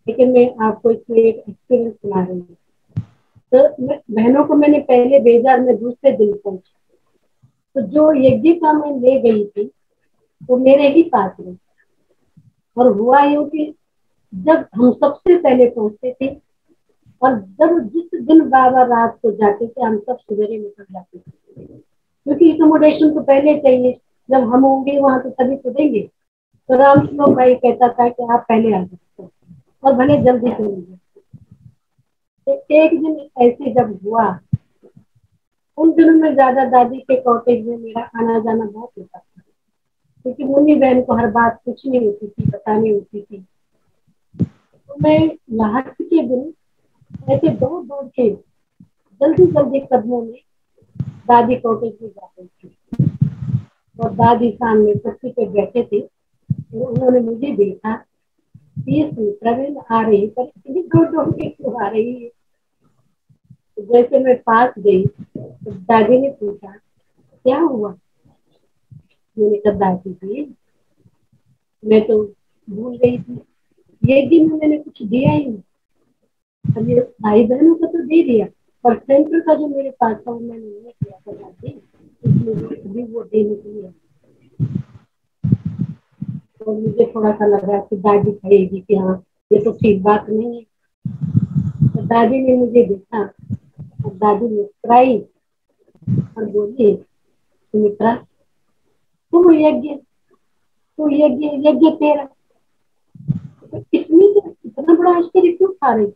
Speaker 5: लेकिन मैं आपको इसमें एक एक्सपीरियंस सुना रही हूँ। तो बहनों को मैंने पहले भेजा, मैं दूसरे दिन पहुंची, तो जो यज्ञ का मैं ले गई थी वो मेरे ही पास रही। और हुआ यूँ कि जब हम सबसे पहले पहुंचते थे, और जब जिस दिन बाबा रात को जाते थे, हम सब सवेरे निकल जाते थे, क्योंकि एकोमोडेशन तो पहले चाहिए, जब हम होंगे वहां तो तभी तो देंगे। तो राम श्लोक भाई कहता था कि आप पहले आ सकते और भले जल्दी चलेंगे। तो एक दिन ऐसे जब हुआ, उन दिनों में ज्यादा दादी के कॉटेज में मेरा आना जाना बहुत होता था, क्योंकि मुन्नी बहन को हर बात कुछ नहीं होती थी, बतानी होती थी। तो मैं लास्ट के दिन ऐसे दौड़ दौड़ के जल्दी जल्दी कदमों में दादी कॉटेज में जा रही थी, और दादी सामने कुर्सी पे बैठे थे। तो उन्होंने मुझे देखा, ये प्रवीण आ रही, पर इतनी दौड़ दौड़ के क्यों आ रही है। तो जैसे मैं पास गई तो दादी ने पूछा क्या हुआ। मैंने कहा दादी जी मैं तो भूल गई थी, ये दिन मैंने कुछ दिया ही नहीं। अब मेरे भाई बहनों को तो दे दिया, पर सेंटर का जो मेरे पास था वो मैंने नहीं किया था दादी, इसलिए अभी वो देने के लिए। तो मुझे थोड़ा सा लगा कि दादी कहेगी कि हाँ ये तो ठीक बात नहीं है। तो दादी ने मुझे देखा और दादी मुस्कुराई और बोली सुमित्रा तुम यज्ञ यज्ञ तेरा। तो इसमें तो इतना बड़ा आश्चर्य क्यों खा रही।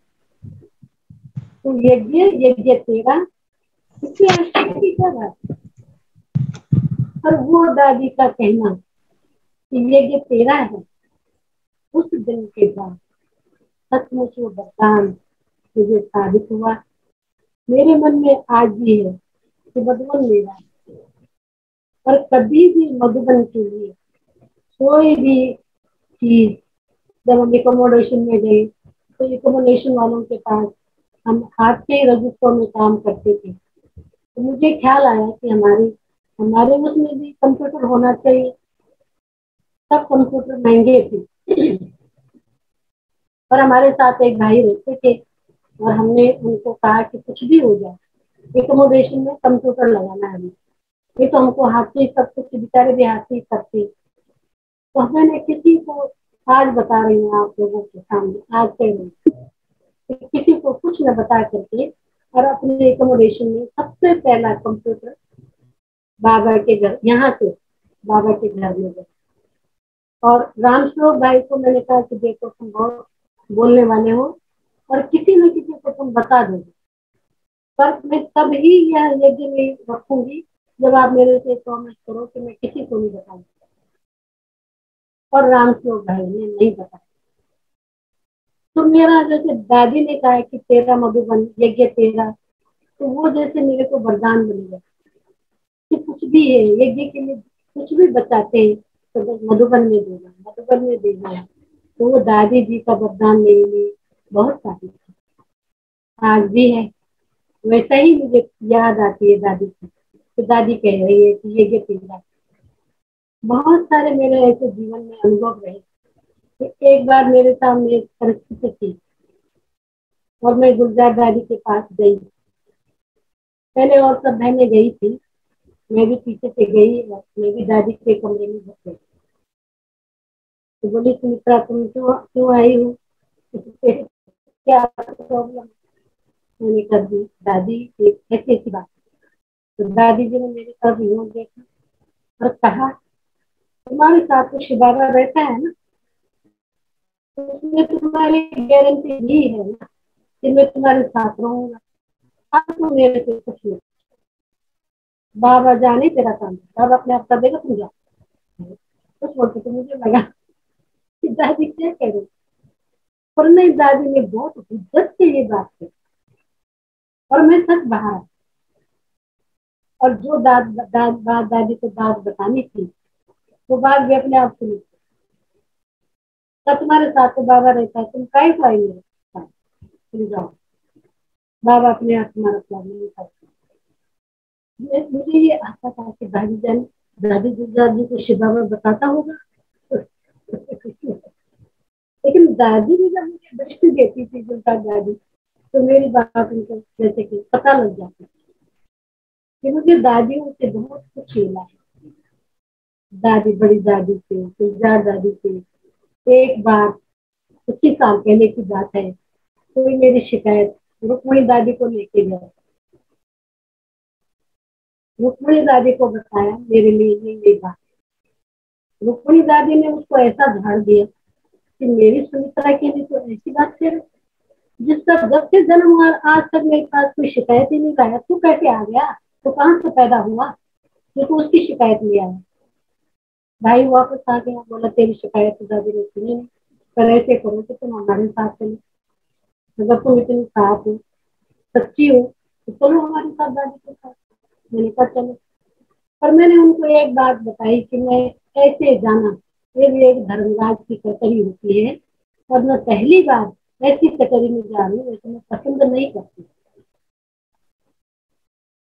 Speaker 5: तो यज्ञ तेरा, इसमें आश्चर्य की क्या बात। और वो दादी का कहना कि यज्ञ तेरा है, उस दिन के बाद सचमुच वो वरदान मुझे साबित हुआ। मेरे मन में आज भी है कि मधुबन मेरा है, और कभी भी मधुबन के लिए कोई भी चीज, जब हम एकोमोडेशन में गए तो एकोमोडेशन वालों के पास हम हाथ के रजिस्टर में काम करते थे। तो मुझे ख्याल आया कि हमारे उसमें भी कंप्यूटर होना चाहिए। सब कंप्यूटर महंगे थे, और हमारे साथ एक भाई रहते थे, और हमने उनको कहा कि कुछ भी हो जाए एकोमोडेशन में कंप्यूटर लगाना है, ये तो हमको हाथ से सब कुछ, बेचारे भी हाथ से करते। तो मैंने किसी को आज बता रही हूँ आप लोगों के सामने, आज कह रही हूँ किसी को कुछ न बता करके, और अपने एकोमोडेशन में सबसे पहला कंप्यूटर बाबा के घर, यहाँ से बाबा के घर में गए। और राम श्लोक भाई को मैंने कहा कि देखो तुम बहुत बोलने वाले हो और किसी न किसी को तुम बता दोगे, पर मैं तब ही यह यज्ञ में रखूंगी जब आप मेरे से प्रॉमिस करो कि मैं किसी को नहीं बताऊंगी। और राम श्लोक भाई ने नहीं बताया। तो मेरा जैसे दादी ने कहा कि तेरा मधुबन यज्ञ तेरा, तो वो जैसे मेरे को वरदान बन गया कि कुछ भी है यज्ञ के लिए, कुछ भी बचाते हैं तो मधुबन में देना, मधुबन में देना है। तो वो दादी जी का वरदान मेरे लिए बहुत सारी आज भी है। वैसा ही मुझे याद आती है दादी की, तो दादी कह रही है कि यज्ञ तेरा, बहुत सारे मेरे ऐसे जीवन में अनुभव रहे कि एक बार मेरे सामने एक परिस्थिति थी और मैं गुलजार दादी के पास गई। पहले और सब बहनें गई थी, मैं भी पीछे से गई और मैं भी दादी के कमरे में घुस गई। तो बोली सुमित्रा तुम क्यों आई हो, क्या प्रॉब्लम? मैंने कहा दादी एक ऐसी बात। तो दादी जी ने मेरे तरफ यूं देखा और कहा तुम्हारे साथ तो शिव बाबा बैठा है ना, तो उसने तुम्हारी गारंटी दी है ना कि मैं तुम्हारे साथ रहूंगा। अब तुम मेरे से कुछ नहीं, बाबा जाने तेरा काम, बाबा अपने आप कर देगा, तुम जा। तो छोड़ के तो मुझे लगा कि दादी क्या कह रही, पर नहीं, दादी ने बहुत इज्जत से ये बात की और मैं सच बहा। और जो दादी को बात बतानी थी वो बात भी अपने आप सुनी। तब तुम्हारे साथ तो बाबा रहता है, तुम काहे को आई मेरे साथ, तुम जाओ, बाबा अपने आप तुम्हारा प्लान नहीं करता। मुझे ये आता था कि दादी जी को शिव बाबा बताता होगा। लेकिन दादी भी जब मुझे दृष्टि देती थी गुलजार दादी, तो मेरी बात उनको जैसे कि पता लग जाती कि मुझे दादियों से बहुत कुछ मिला है। दादी, बड़ी दादी से, गुलजार दादी से एक बार कुछ ही साल पहले की बात है, कोई मेरी शिकायत रुक्मणी दादी को लेके गया। रुक्मणी दादी को बताया मेरे लिए ये बात। रुक्मणी दादी ने उसको ऐसा झाड़ दिया कि मेरी सुमित्रा के लिए तो ऐसी बात कर, जिसका जब से जन्म हुआ आज तक मेरे पास कोई शिकायत ही नहीं आया, तू कैसे आ गया, तो कहाँ से पैदा हुआ जो तू उसकी शिकायत ले आया? भाई वापस आ गया, बोला तेरी शिकायत तो दादी ने सुनी नहीं, पर ऐसे करो तो तुम हमारे साथ चलो, अगर तुम इतनी साथ हो, सच्ची हो, तो चलो हमारे साथ दादी के साथ। मैंने कहा चलो। पर मैंने उनको एक बात बताई कि मैं ऐसे जाना, ये भी एक धर्मराज की कचहरी होती है और मैं पहली बार ऐसी कचहरी में जा रही हूँ, वैसे मैं पसंद नहीं करती।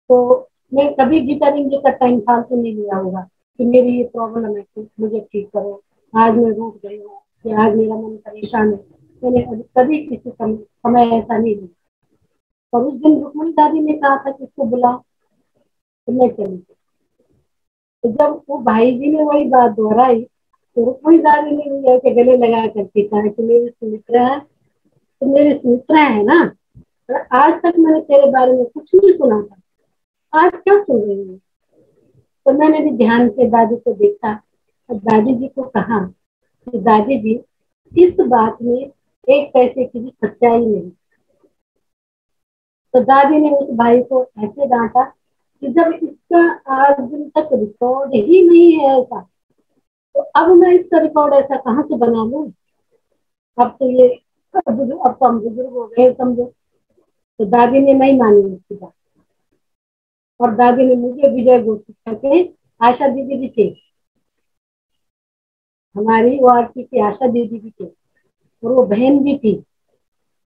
Speaker 5: तो मैं कभी गीता जी का टाइम फालतू नहीं लिया होगा कि मेरी ये प्रॉब्लम है, मुझे ठीक करो, आज मैं रूठ गई हूँ कि आज मेरा मन परेशान है। मैंने कभी किसी समय ऐसा नहीं लिया। और उस दिन रुक्मणी दादी ने कहा था कि इसको बुलाओ, तो मैं चली। तो जब वो भाई जी ने वही बात दोहराई तो रुक्मणी दादी ने मुझे ऐसे गले लगा करके कहा कि मेरी सुमित्रा है, तो मेरी सुमित्रा है ना, और आज तक मैंने तेरे बारे में कुछ नहीं सुना था, आज क्या सुन रही हूँ? तो मैंने भी ध्यान से दादी को देखा और दादी जी को कहा कि दादी जी, इस बात में एक पैसे की भी सच्चाई नहीं। तो दादी ने उस भाई को ऐसे डांटा कि जब इसका आज दिन तक रिकॉर्ड ही नहीं है ऐसा, तो अब मैं इसका रिकॉर्ड ऐसा कहाँ से बना लूं? अब तो ये अब तो हम बुजुर्ग हो गए समझो। तो दादी ने नहीं मानी उसकी बात और दादी ने मुझे विजय घोषित करके, आशा दीदी भी थे हमारी वार्ड की, आशा दीदी भी थे और वो बहन भी थी,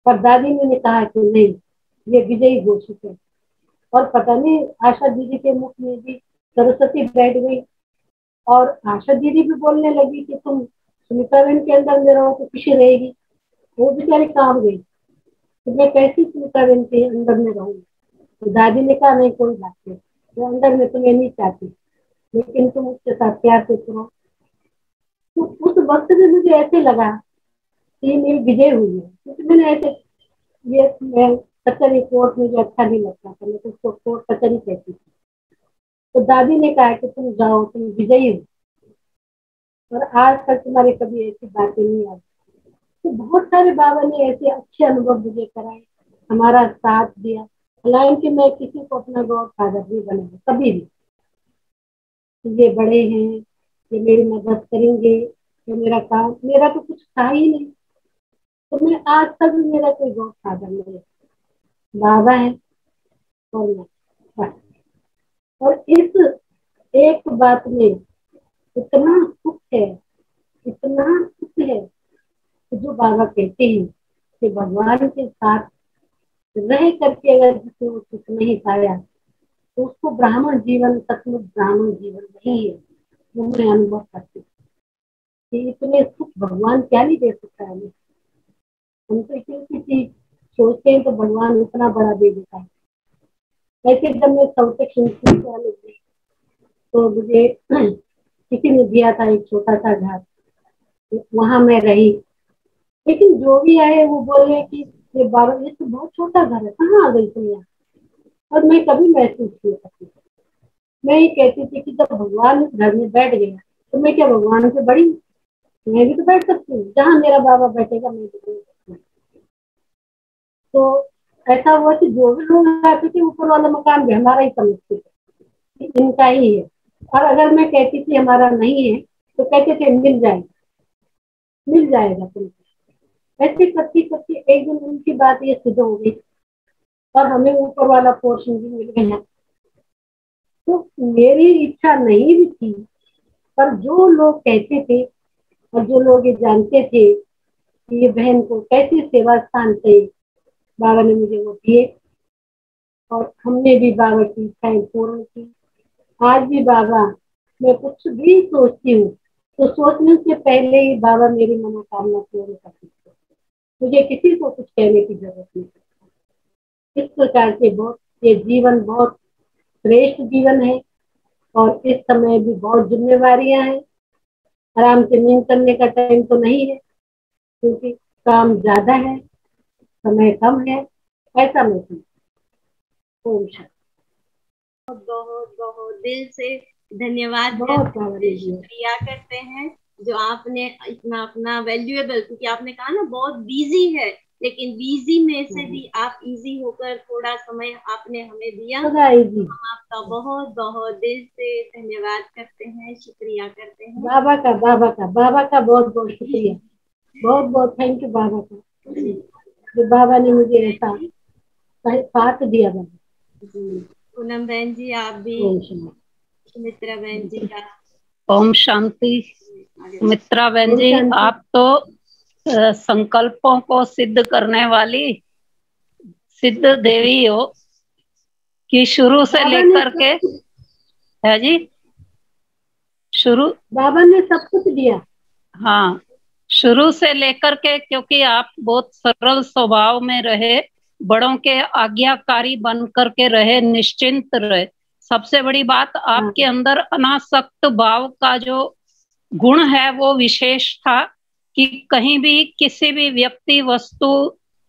Speaker 5: पर दादी ने कहा कि नहीं, ये विजयी घोषित है। और पता नहीं आशा दीदी के मुख में भी सरस्वती बैठ गई और आशा दीदी भी बोलने लगी कि तुम सुमित्रा बहन के अंदर में रहो तो खुशी रहेगी। वो बेचारी काम गई तो मैं कैसी सुमित्रा बहन के अंदर में रहूंगी? तो दादी ने कहा नहीं, कोई बात नहीं, वो अंदर में तुम्हें नहीं चाहती, लेकिन तुम उसके साथ प्यार से करो। तो उस वक्त में मुझे ऐसे लगा कि मेरी विजय हुई है, क्योंकि मैंने ऐसे ये कचहरी कोर्ट मुझे अच्छा नहीं लगता था, मैं तो उसको कोर्ट कचहरी कहती थी। तो दादी ने कहा कि तुम जाओ, तुम विजयी हो और आज तक तुम्हारी कभी ऐसी बातें नहीं आई। तो बहुत सारे बाबा ने ऐसे अच्छे अनुभव मुझे कराए, हमारा साथ दिया। हालांकि मैं किसी को अपना गॉड फादर नहीं बनाया कभी भी, ये बड़े हैं, ये मेरी मदद करेंगे, ये मेरा काम, मेरा तो कुछ था ही नहीं। तो मैं आज तक भी मेरा कोई गॉड फादर नहीं है, बाबा है और मैं बस। और इस एक बात में इतना सुख है, इतना सुख है कि जो बाबा कहते हैं कि भगवान के साथ रह करके अगर जिसने वो सुख नहीं पाया तो उसको ब्राह्मण जीवन, सचमुच ब्राह्मण जीवन नहीं है। वो मैं अनुभव करती हूँ कि इतने सुख भगवान क्या नहीं दे सकता है हमें। हम तो इतनी चीज सोचते हैं तो भगवान इतना बड़ा दे देता है। वैसे जब मैं सौते सुनती थी तो मुझे किसी ने दिया था एक छोटा सा घर, वहां मैं रही। लेकिन जो भी आए वो बोले कि ये बाबा ये तो बहुत छोटा घर है, कहाँ आ गई तुम यहाँ। और मैं कभी महसूस नहीं करती। मैं ये कहती थी कि जब भगवान इस घर में बैठ गया तो मैं क्या भगवान से बड़ी हूँ? मैं भी तो बैठ सकती हूँ, जहाँ मेरा बाबा बैठेगा मैं भी बैठ सकती हूँ। तो ऐसा हुआ कि जो भी लोग आते थे ऊपर वाला मकान भी हमारा ही समझते थे, इनका ही है। और अगर मैं कहती थी हमारा नहीं है तो कहते थे मिल जाएगा तुमको। ऐसे करती करती एक दिन उनकी बात ये सिद्ध हो गई और हमें ऊपर वाला पोर्शन भी मिल गया। तो मेरी इच्छा नहीं भी थी, पर जो लोग कहते थे और जो लोग ये जानते थे कि ये बहन को कैसे सेवा स्थान से बाबा ने मुझे वो दिए, और हमने भी बाबा की इच्छाएं पूर्ण की। आज भी बाबा, मैं कुछ भी सोचती हूँ तो सोचने से पहले ही बाबा मेरी मनोकामना पूर्ण कर देते। मुझे किसी को कुछ कहने की जरूरत नहीं। इस प्रकार से बहुत ये जीवन बहुत श्रेष्ठ जीवन है, और इस समय भी बहुत जिम्मेवारियां हैं। आराम से नींद करने का टाइम तो नहीं है, क्योंकि काम ज्यादा है, समय कम है, ऐसा मैं समझती हूँ। ओम शांति।
Speaker 4: बहुत बहुत दिल से धन्यवाद
Speaker 5: बहुत
Speaker 4: करते हैं, शुक्रिया करते हैं जो आपने इतना अपना वैल्यूएबल, क्योंकि आपने कहा ना बहुत बिजी है, लेकिन बिजी में से भी आप इजी होकर थोड़ा समय आपने हमें दिया। हम आपका बहुत बहुत दिल से धन्यवाद करते हैं, शुक्रिया करते हैं।
Speaker 5: बाबा का बहुत बहुत शुक्रिया, बहुत बहुत थैंक यू बाबा का, जो बाबा ने मुझे ऐसा साथ दिया। बाबा
Speaker 4: जी, पूनम बहन जी आप भी, मित्रा बहन जी का
Speaker 3: ओम शांति। मित्रा बहन जी, आप तो संकल्पों को सिद्ध करने वाली सिद्ध देवी हो कि शुरू से लेकर के है जी, शुरू
Speaker 5: बाबा ने सब कुछ दिया।
Speaker 3: हाँ, शुरू से लेकर के, क्योंकि आप बहुत सरल स्वभाव में रहे, बड़ों के आज्ञाकारी बन करके रहे, निश्चिंत रहे। सबसे बड़ी बात आपके अंदर अनासक्त भाव का जो गुण है वो विशेष था कि कहीं भी किसी भी व्यक्ति वस्तु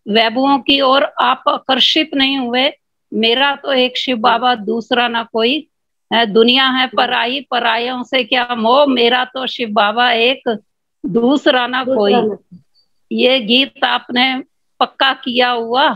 Speaker 3: वैभवों की ओर आप आकर्षित नहीं हुए। मेरा तो एक शिव बाबा, दूसरा ना कोई है। दुनिया है पराई, परायों से क्या मोह, मेरा तो शिव बाबा एक, दूसरा ना कोई। ये गीत आपने पक्का किया हुआ,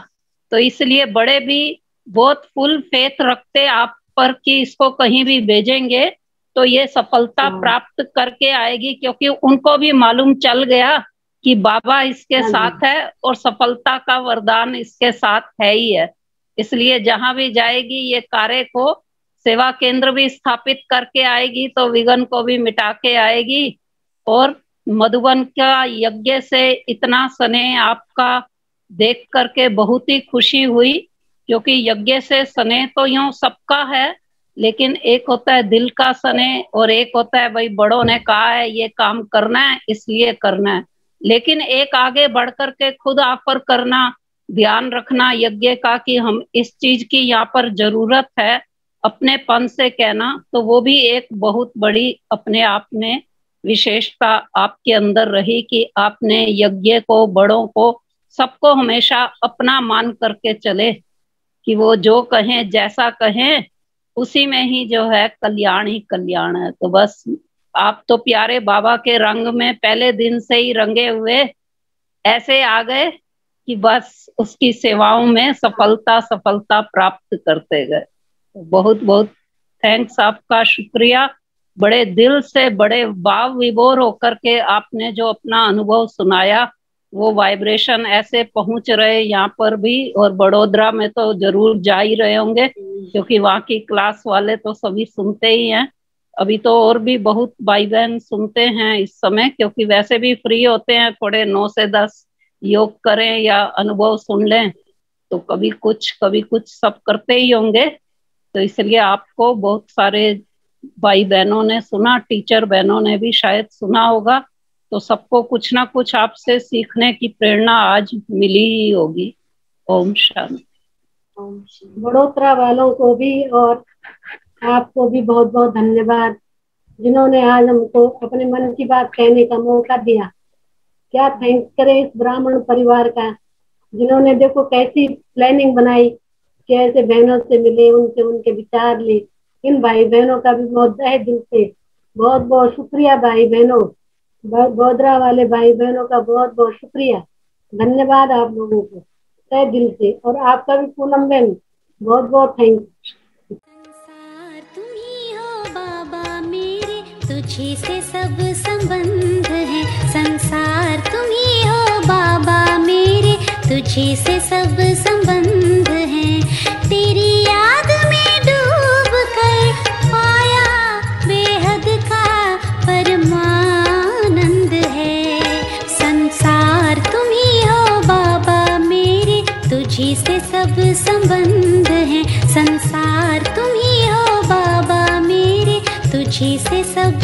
Speaker 3: तो इसलिए बड़े भी बहुत फुल फेथ रखते आप पर कि इसको कहीं भी भेजेंगे तो ये सफलता प्राप्त करके आएगी, क्योंकि उनको भी मालूम चल गया कि बाबा इसके साथ है और सफलता का वरदान इसके साथ है ही है। इसलिए जहां भी जाएगी ये कार्य को, सेवा केंद्र भी स्थापित करके आएगी तो विघ्न को भी मिटा के आएगी। और मधुबन का यज्ञ से इतना स्नेह आपका देख करके बहुत ही खुशी हुई, क्योंकि यज्ञ से स्नेह तो यूं सबका है, लेकिन एक होता है दिल का स्नेह और एक होता है भाई बड़ों ने कहा है ये काम करना है इसलिए करना है। लेकिन एक आगे बढ़ करके खुद ऑफर करना, ध्यान रखना यज्ञ का कि हम इस चीज की यहाँ पर जरूरत है, अपनेपन से कहना, तो वो भी एक बहुत बड़ी अपने आप में विशेषता आपके अंदर रही कि आपने यज्ञ को, बड़ों को, सबको हमेशा अपना मान करके चले कि वो जो कहें जैसा कहें उसी में ही जो है कल्याण ही कल्याण है। तो बस आप तो प्यारे बाबा के रंग में पहले दिन से ही रंगे हुए ऐसे आ गए कि बस उसकी सेवाओं में सफलता सफलता प्राप्त करते गए। तो बहुत बहुत थैंक्स, आपका शुक्रिया। बड़े दिल से, बड़े भाव विभोर होकर के आपने जो अपना अनुभव सुनाया, वो वाइब्रेशन ऐसे पहुंच रहे यहाँ पर भी, और बड़ोदरा में तो जरूर जा ही रहे होंगे, क्योंकि वहाँ की क्लास वाले तो सभी सुनते ही हैं। अभी तो और भी बहुत भाई बहन सुनते हैं इस समय, क्योंकि वैसे भी फ्री होते हैं, थोड़े 9 से 10 योग करें या अनुभव सुन लें, तो कभी कुछ सब करते ही होंगे। तो इसलिए आपको बहुत सारे भाई बहनों ने सुना, टीचर बहनों ने भी शायद सुना होगा, तो सबको कुछ ना कुछ आपसे सीखने की प्रेरणा आज मिली ही होगी। ओम शांति।
Speaker 5: बड़ोतरा वालों को भी और आपको भी बहुत बहुत धन्यवाद, जिन्होंने आज हमको अपने मन की बात कहने का मौका दिया। क्या थैंक्स करें इस ब्राह्मण परिवार का, जिन्होंने देखो कैसी प्लानिंग बनाई, कैसे बहनों से मिले, उनसे उनके विचार ले। इन भाई बहनों का भी बहुत तहे दिल से बहुत बहुत शुक्रिया। भाई बहनों, बड़ोदरा वाले भाई बहनों का बहुत बहुत शुक्रिया, धन्यवाद आप लोगों को तहे दिल से। और आपका भी पूनम बहन बहुत बहुत थैंक्स।
Speaker 6: संसार तुम ही हो बाबा मेरे, तुझी से सब संबंध है। संसार तुम ही हो बाबा मेरे, तुझी से सब संबंध है। तेरी याद में डूब कर पाया बेहद का परमानंद है। संसार तुम ही हो बाबा मेरे, तुझी से सब संबंध है। संसार तुम ही हो बाबा मेरे, तुझी से सब